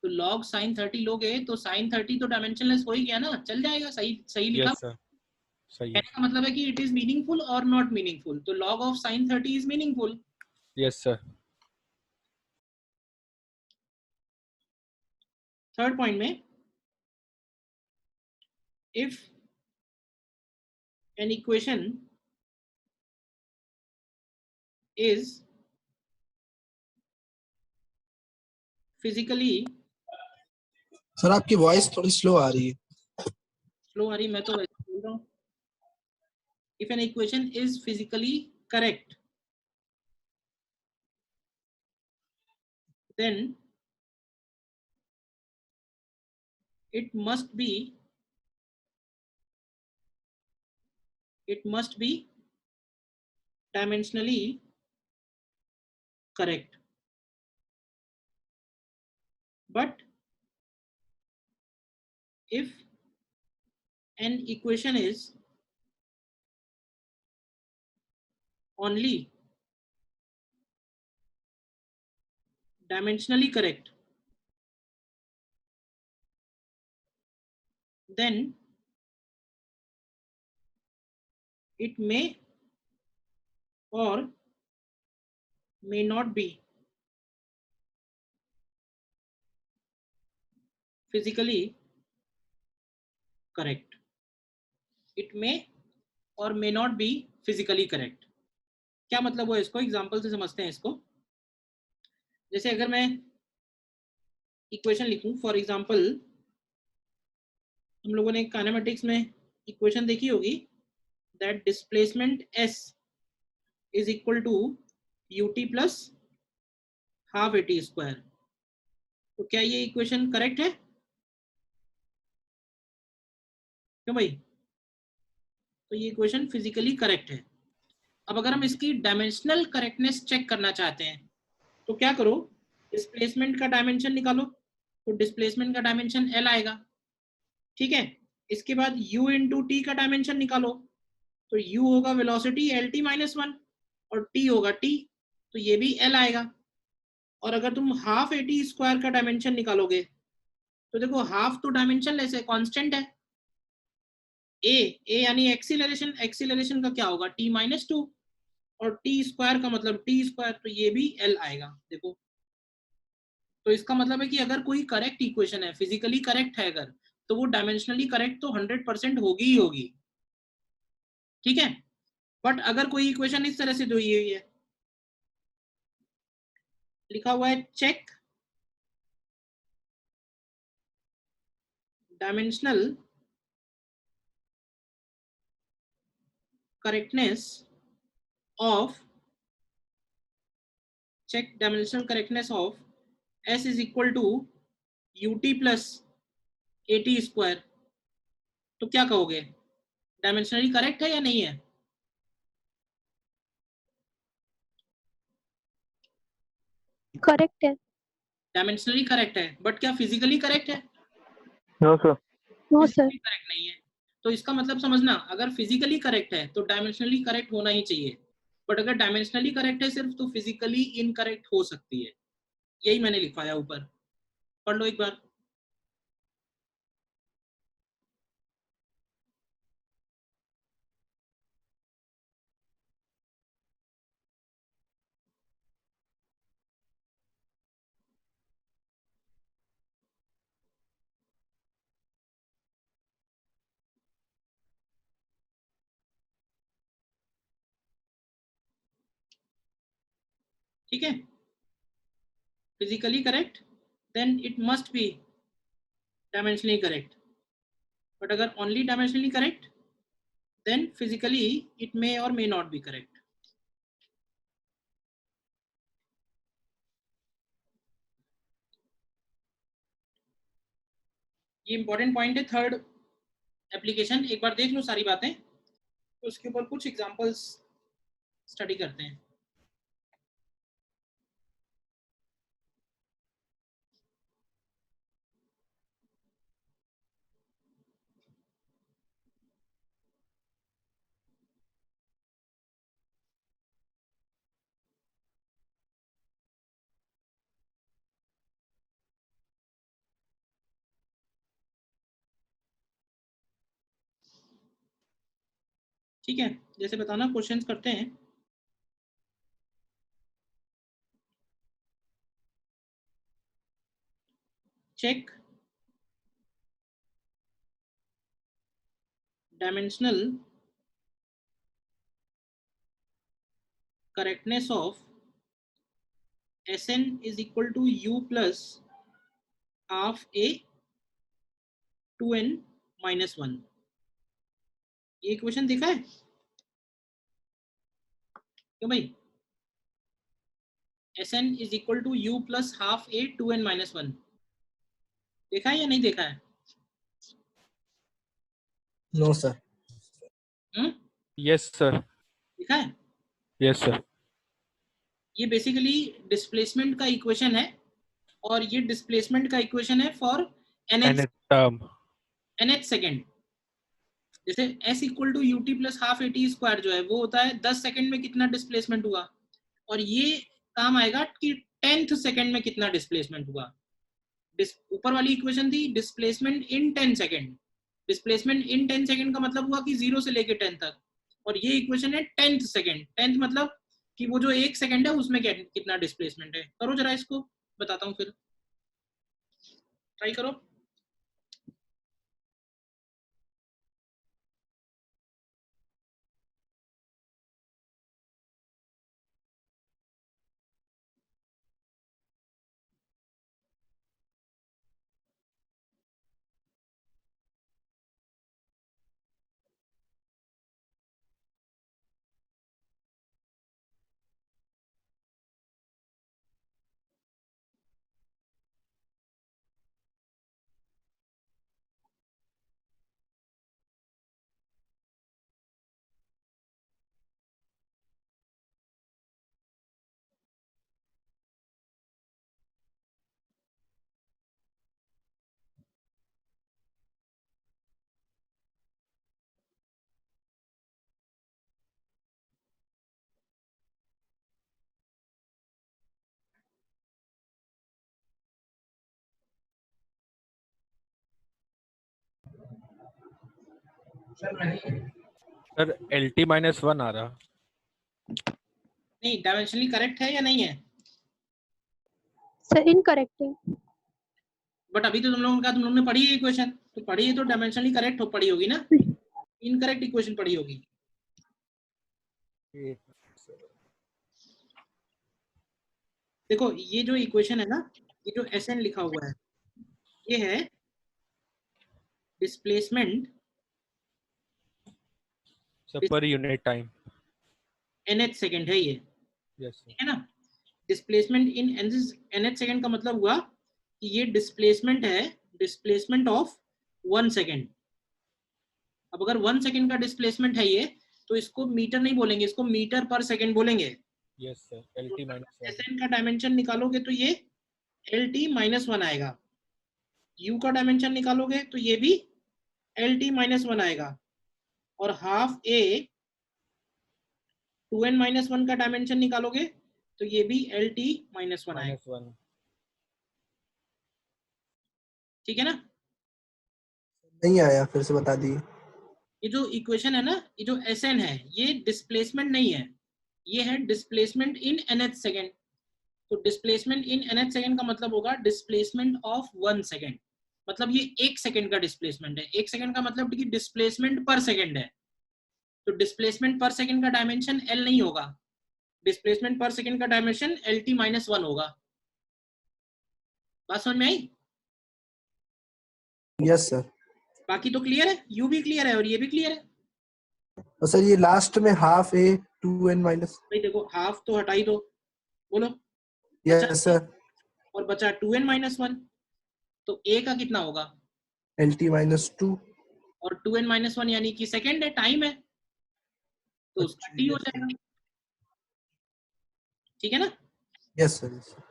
log sin 30 लोगे तो sin 30 तो डायमेंशनलेस हो ही गया ना, चल जाएगा, सही सही लिखा। यस सर, सही है। कहने का मतलब है कि इट इज मीनिंगफुल और नॉट मीनिंगफुल, तो log of sin 30 is meaningful. Yes sir. Third point में, if an equation is physically, sir आपकी वॉइस थोड़ी स्लो आ रही है। स्लो आ रही, मैं तो वैसे बोल रहा हूँ। if an equation is physically correct, then it must be dimensionally correct, but if an equation is only dimensionally correct, then it may or may not be physically correct. It may or may not be physically correct. क्या मतलब हुआ इसको example से समझते हैं इसको. जैसे अगर मैं इक्वेशन लिखूं, फॉर एग्जांपल हम लोगों ने काइनेमेटिक्स में इक्वेशन देखी होगी, that displacement s is equal to ut plus half at square. तो क्या ये इक्वेशन करेक्ट है? क्यों भाई? तो ये इक्वेशन फिजिकली करेक्ट है. अब अगर हम इसकी डायमेंशनल करेक्टनेस चेक करना चाहते हैं तो क्या करो, डिस्प्लेसमेंट का डायमेंशन निकालो. तो डिस्प्लेसमेंट का डायमेंशन l आएगा, ठीक है. इसके बाद u इंटू टी का डायमेंशन निकालो. तो u होगा वेलोसिटी lt माइनस 1 और t होगा t, तो ये भी l आएगा. और अगर तुम हाफ at स्क्वायर का डायमेंशन निकालोगे तो देखो हाफ तो डायमेंशन लेस है, कांस्टेंट है. a यानी एक्सीलरेशन, एक्सीलरेशन का क्या होगा t माइनस 2 और t स्क्वायर का मतलब t स्क्वायर, तो ये भी l आएगा. देखो तो इसका मतलब है कि अगर कोई करेक्ट इक्वेशन है, फिजिकली करेक्ट है अगर, तो वो डायमेंशनली करेक्ट तो 100% होगी ही होगी, ठीक है. बट अगर कोई इक्वेशन इस तरह से दी हुई है, लिखा हुआ है check dimensional correctness of s is equal to ut plus at square, तो क्या कहोगे, डायमेंशनली करेक्ट है या नहीं है? करेक्ट है. डायमेंशनली करेक्ट है, बट क्या फिजिकली करेक्ट है? No sir. No sir. Physically correct नहीं है. तो इसका मतलब समझना, अगर फिजिकली करेक्ट है तो डायमेंशनली करेक्ट होना ही चाहिए, बट अगर डायमेंशनली करेक्ट है सिर्फ, तो फिजिकली इनकरेक्ट हो सकती है. यही मैंने लिखवाया ऊपर, पढ़ लो एक बार. ठीक है, physically correct then it must be dimensionally correct, but अगर only dimensionally correct then physically it may और मे नॉट बी करेक्ट. ये इंपॉर्टेंट पॉइंट है. थर्ड एप्लीकेशन एक बार देख लो सारी बातें, तो उसके ऊपर कुछ एग्जांपल्स स्टडी करते हैं. ठीक है, जैसे बताना, क्वेश्चंस करते हैं. Check dimensional correctness of Sn is equal to u plus half a 2n minus 1. ये इक्वेशन देखा है क्यों भाई? Sn is equal to u plus half a 2n minus 1 देखा है या नहीं देखा है? No sir. Yes sir. देखा है? Yes sir. ये बेसिकली डिस्प्लेसमेंट का इक्वेशन है, और ये डिस्प्लेसमेंट का इक्वेशन है for nth Nth term. nth second. जैसे s equal to UT plus half AT square जो है वो होता है 10 सेकेंड में कितना डिस्प्लेसमेंट हुआ, और ये काम आएगा कि 10th सेकेंड में कितना डिस्प्लेसमेंट हुआ। ऊपर वाली इक्वेशन थी displacement in 10 second, displacement in 10 second का मतलब हुआ कि 0 से लेके 10 तक, और ये इक्वेशन है 10th सेकेंड। 10th मतलब कि वो जो 1 सेकेंड है उसमें कितना डिस्प्लेसमेंट है। करो जरा इसको, बताता हूँ फिर, ट्राई करो। सर नहीं, सर LT -1 आ रहा। नहीं, डायमेंशनली करेक्ट है या नहीं है? सर इनकरेक्ट है। बट अभी तो तुम लोगों का, तुम लोगों ने पढ़ी है इक्वेशन, तो पढ़ी है तो डायमेंशनली करेक्ट हो पढ़ी होगी ना, इनकरेक्ट इक्वेशन पढ़ी होगी। देखो ये जो इक्वेशन है ना, ये जो Sn लिखा हुआ है, ये है displacement sir per unit time. nth second है ये, यस सर। ठीक है ना। डिस्प्लेसमेंट इन nth सेकेंड का मतलब हुआ कि ये डिस्प्लेसमेंट है, डिस्प्लेसमेंट ऑफ 1 सेकेंड। अब अगर 1 सेकेंड का डिस्प्लेसमेंट है ये, तो इसको मीटर नहीं बोलेंगे, इसको मीटर पर सेकेंड बोलेंगे। Yes sir, LT -1। Sn का डायमेंशन निकालोगे तो ये LT -1 आएगा, U का डायमेंशन निकालोगे तो ये भी LT -1 आएगा, और हाफ A 2n -1 का डायमेंशन निकालोगे तो ये भी LT -1 आएगा, -1। ठीक है ना। नहीं आया, फिर से बता दिए। ये जो इक्वेशन है ना, ये जो Sn है, ये डिस्प्लेसमेंट नहीं है, ये है डिस्प्लेसमेंट इन nth सेकेंड। तो डिस्प्लेसमेंट इन nth सेकेंड का मतलब होगा डिस्प्लेसमेंट ऑफ 1 सेकेंड, मतलब ये 1 सेकेंड का डिस्प्लेसमेंट है। 1 सेकेंड का मतलब कि डिस्प्लेसमेंट पर सेकेंड है, तो डिस्प्लेसमेंट पर सेकेंड का डायमेंशन L नहीं होगा, डिस्प्लेसमेंट पर सेकेंड का डायमेंशन LT -1 होगा। बात समझ में आई? Yes sir. बाकी तो क्लियर है, यू भी क्लियर है और ये भी क्लियर है। और सर ये लास्ट में हाफ ए 2n माइनस। भाई देखो हाफ तो हटा ही दो, बोलो, यस सर। और बचा 2n -1, तो a का कितना होगा? LT -2। और 2n -1 यानी कि सेकेंड है, टाइम है, तो उसका t हो जाएगा, ठीक है ना। Yes sir.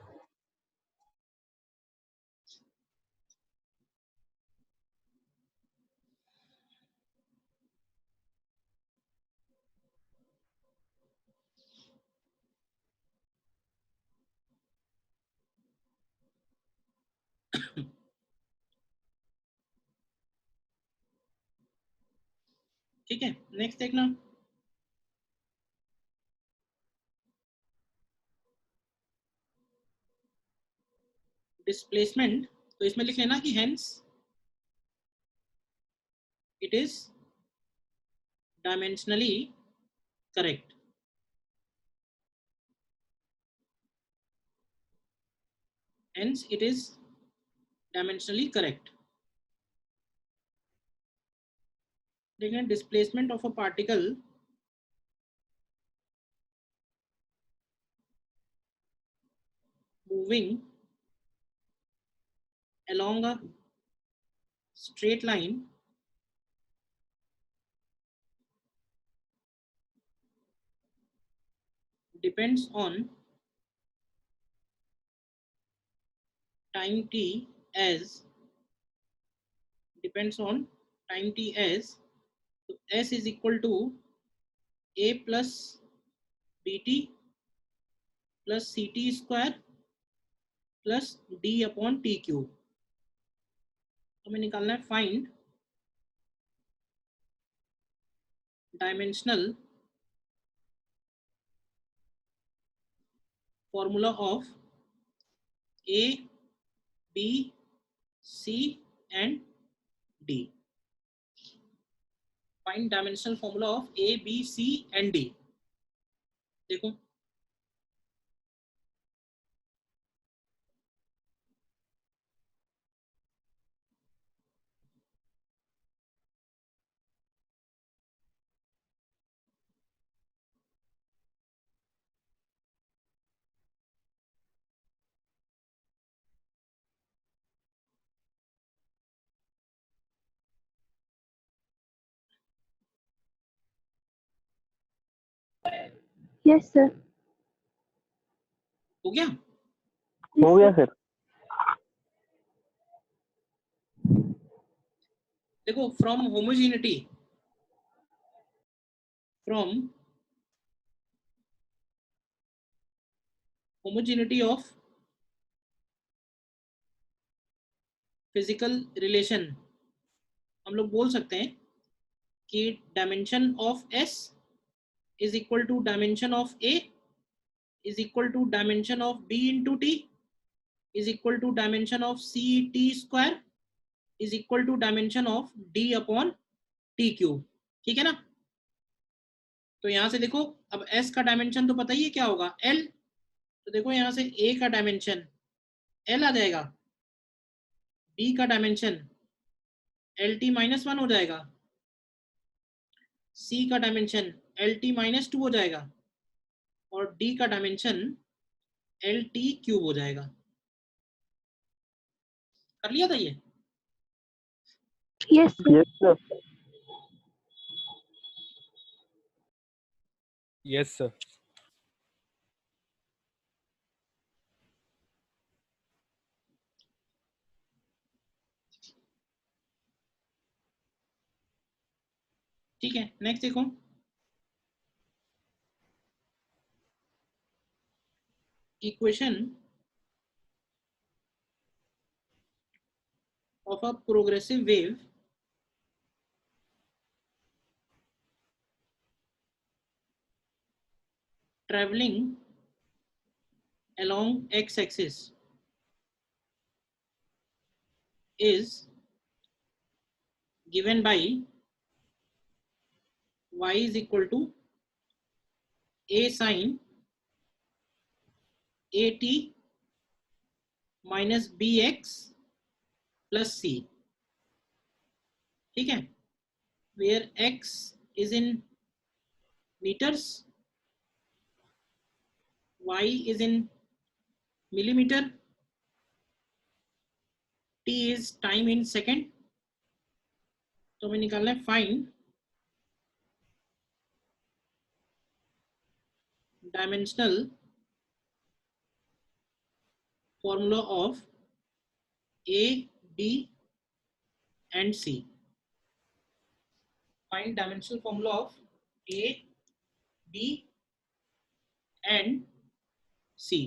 ठीक है, नेक्स्ट देखना। डिस्प्लेसमेंट, तो इसमें लिख लेना कि hence it is dimensionally correct. Hence it is dimensionally correct. देखिए displacement of a particle moving along a straight line depends on time t as depends on time T S, तो S is equal to A plus B T plus C T square plus D upon T cube. हमें निकालना है find dimensional formula of A B C and D. Find dimensional formula of A B C and D. देखो Yes, sir. हो गया। हो गया sir. देखो from homogeneity, of physical relation हम लोग बोल सकते हैं कि dimension of S is equal to dimension of A is equal to dimension of B into T is equal to dimension of C T square is equal to dimension of D upon T cube. ठीक है ना। तो यहां से देखो अब S का dimension तो पता ही है क्या होगा, एल। तो देखो यहां से ए का डायमेंशन एल आ जाएगा, बी का dimension L T minus one हो जाएगा, सी का dimension L T minus to हो जाएगा और डी का डायमेंशन एल टी क्यूब हो जाएगा। कर लिया था ये। Yes, sir. Yes sir. Yes, sir. ठीक है नेक्स्ट देखो, equation of a progressive wave traveling along x-axis is given by y is equal to a sin at minus bx plus c। ठीक है, where x is in meters, y is in millimeter, t is time in second। तो हमें निकालना है find dimensional formula of A B and C. Find dimensional formula of A B and C.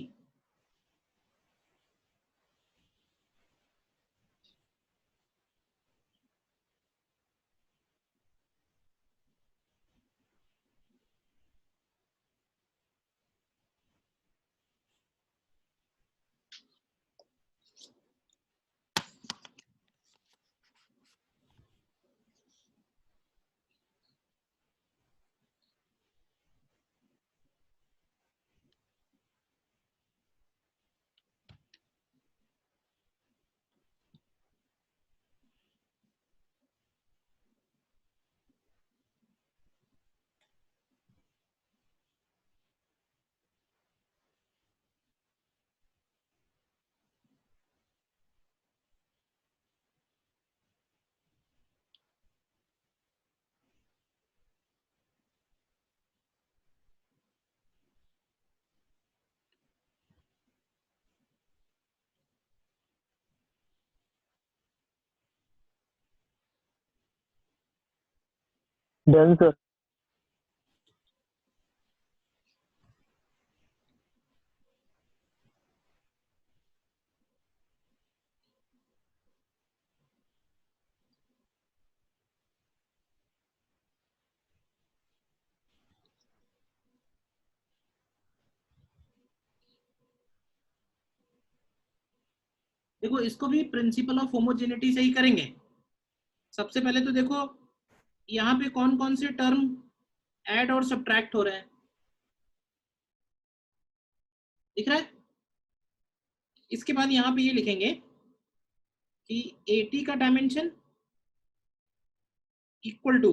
Done sir. देखो इसको भी principle of homogeneity से ही करेंगे। सबसे पहले तो देखो यहाँ पे कौन कौन से टर्म ऐड और सब्ट्रैक्ट हो रहे हैं, दिख रहा है। इसके बाद यहाँ पे ये लिखेंगे कि 80 का डायमेंशन इक्वल टू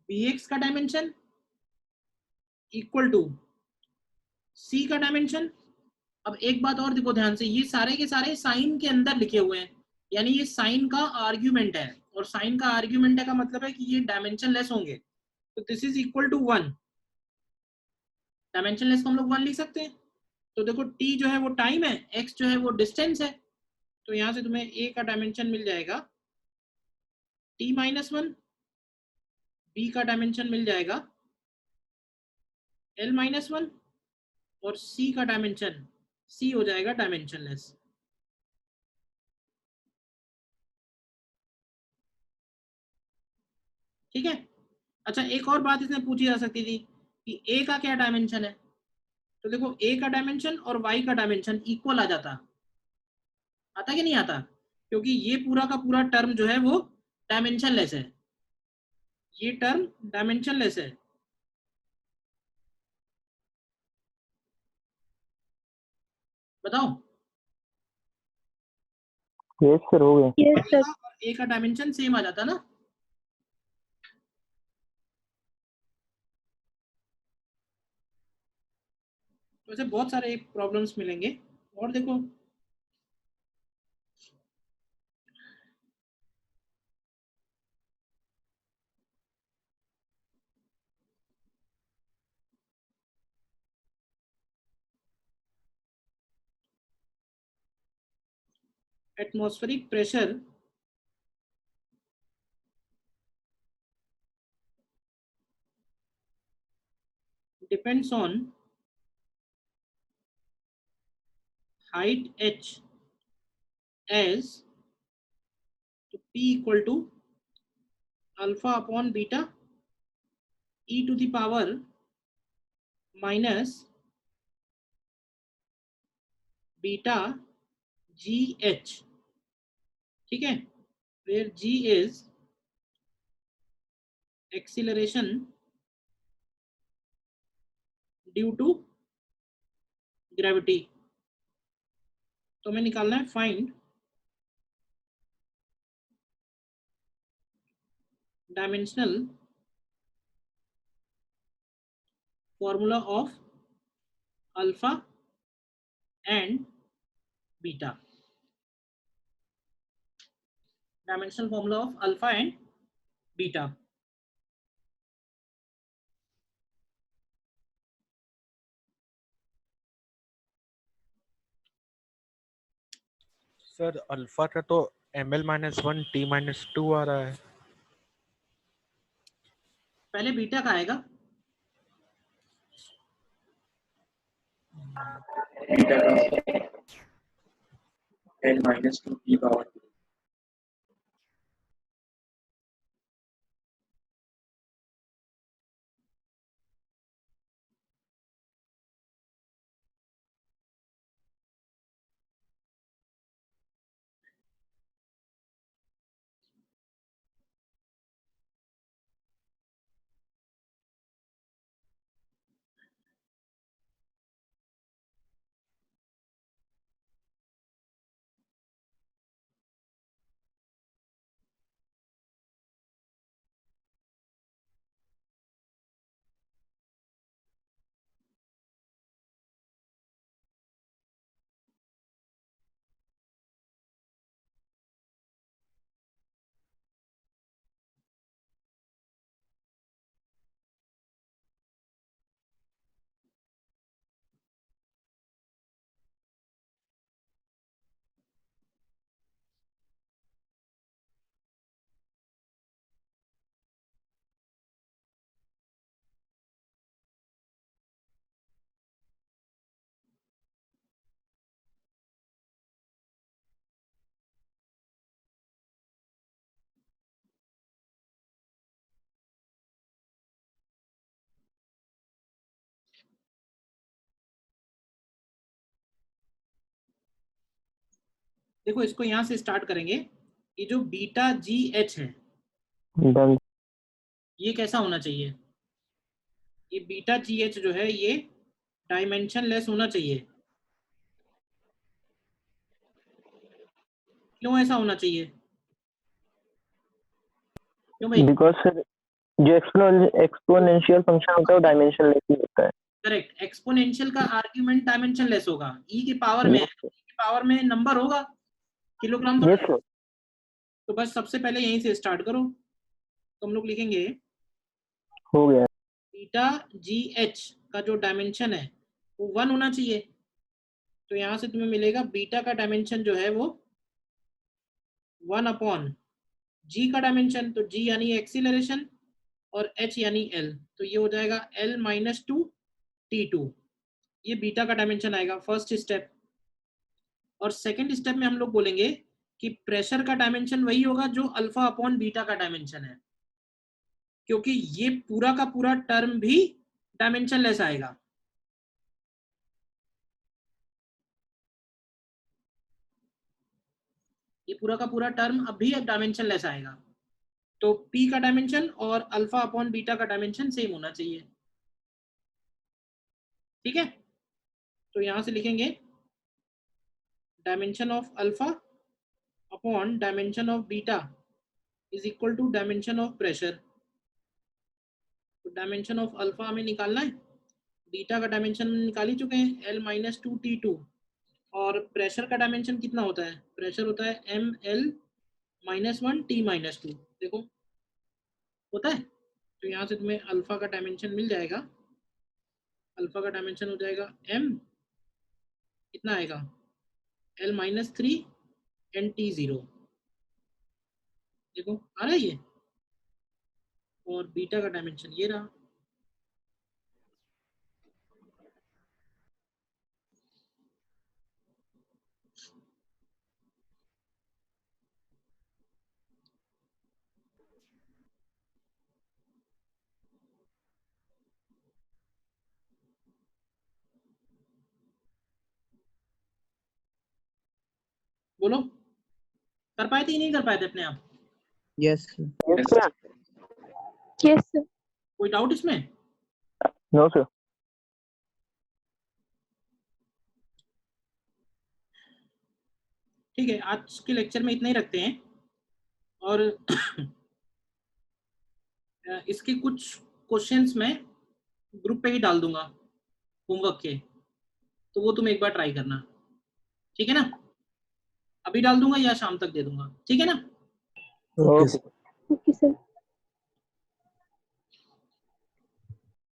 bx का डायमेंशन इक्वल टू c का डायमेंशन। अब एक बात और देखो ध्यान से, ये सारे के सारे साइन के अंदर लिखे हुए हैं, यानी ये साइन का आर्ग्यूमेंट है, और साइन का आर्ग्यूमेंट है का मतलब है कि ये डायमेंशन लेस होंगे। तो this is equal to 1, dimensionless को हम लोग 1 लिख सकते हैं। तो देखो t जो है वो टाइम है, x जो है वो डिस्टेंस है, तो यहाँ से तुम्हें a का डायमेंशन मिल जाएगा t-1, b का डायमेंशन मिल जाएगा l-1, और c का डायमेंशन, c हो जाएगा डायमेंशन लेस। ठीक है। अच्छा एक और बात इसमें पूछी जा सकती थी कि a का क्या डायमेंशन है। तो देखो a का डायमेंशन और y का डायमेंशन इक्वल आ जाता, आता कि नहीं आता, क्योंकि ये पूरा का पूरा टर्म जो है वो डायमेंशन लेस है, ये टर्म डायमेंशन लेस है। बताओ। यस सर, हो गया। Yes, y sir. का और a का डायमेंशन सेम आ जाता ना। तो ऐसे बहुत सारे प्रॉब्लम्स मिलेंगे। और देखो atmospheric pressure depends on height h as तो p equal to alpha upon beta e to the power minus beta G H. ठीक है, where g is acceleration due to gravity. तो हमें निकालना है find dimensional formula of alpha and beta, dimensional formula of alpha and beta. Sir alpha का तो ml-1 t-2 आ रहा है। पहले बीटा का आएगा, बीटा का n-2 की पावर देखो इसको यहाँ से स्टार्ट करेंगे। ये जो बीटा जी एच है डन। ये कैसा होना चाहिए? ये बीटा जी एच जो है ये डायमेंशन लेस होना चाहिए। क्यों ऐसा होना चाहिए? क्यों भाई? बिकॉज सर जो एक्सपोनेंशियल फंक्शन होता है वो डायमेंशन लेस ही होता है। करेक्ट, एक्सपोनेंशियल का आर्ग्यूमेंट डायमेंशन लेस होगा। ई की पावर में है, ई की पावर में नंबर होगा, किलोग्राम तो यस नहीं। सर। तो बस सबसे पहले यहीं से स्टार्ट करो। तो हम लोग लिखेंगे हो गया। बीटा जी एच का जो डायमेंशन है वो 1 होना चाहिए। तो यहाँ से तुम्हें मिलेगा बीटा का डायमेंशन जो है वो 1 अपॉन जी का डायमेंशन, तो जी यानी एक्सीलरेशन और एच यानी एल, तो ये हो जाएगा एल माइनस 2 T2। ये बीटा का डायमेंशन आएगा फर्स्ट स्टेप। और सेकंड स्टेप में हम लोग बोलेंगे कि प्रेशर का डायमेंशन वही होगा जो अल्फा अपॉन बीटा का डायमेंशन है, क्योंकि ये पूरा का पूरा टर्म भी डायमेंशन लेस आएगा। ये पूरा का पूरा टर्म अब भी डायमेंशन लेस आएगा। तो P का डायमेंशन और अल्फा अपॉन बीटा का डायमेंशन सेम होना चाहिए। ठीक है, तो यहां से लिखेंगे dimension of alpha upon dimension of beta is equal to dimension of pressure. तो डायमेंशन ऑफ अल्फा हमें निकालना है, बीटा का डायमेंशन निकाल ही चुके हैं L माइनस 2 T2। और प्रेशर का डायमेंशन कितना होता है? प्रेशर होता है ML माइनस 1 T माइनस 2। देखो होता है। तो यहाँ से तुम्हें अल्फा का डायमेंशन मिल जाएगा। अल्फा का डायमेंशन हो जाएगा M, कितना आएगा L माइनस 3 एन T0। देखो आ रहा है ये। और बीटा का डायमेंशन ये रहा। बोलो, कर पाए थे कि नहीं कर पाए थे अपने आप? Yes yes sir. Yes, sir. कोई डाउट इसमें? No sir. ठीक है, आज के लेक्चर में इतना ही रखते हैं। और इसके कुछ क्वेश्चंस मैं ग्रुप पे ही डाल दूंगा होमवर्क के, तो वो तुम एक बार ट्राई करना। ठीक है ना? अभी डाल दूंगा या शाम तक दे दूंगा, ठीक है ना? Okay sir. Okay, sir.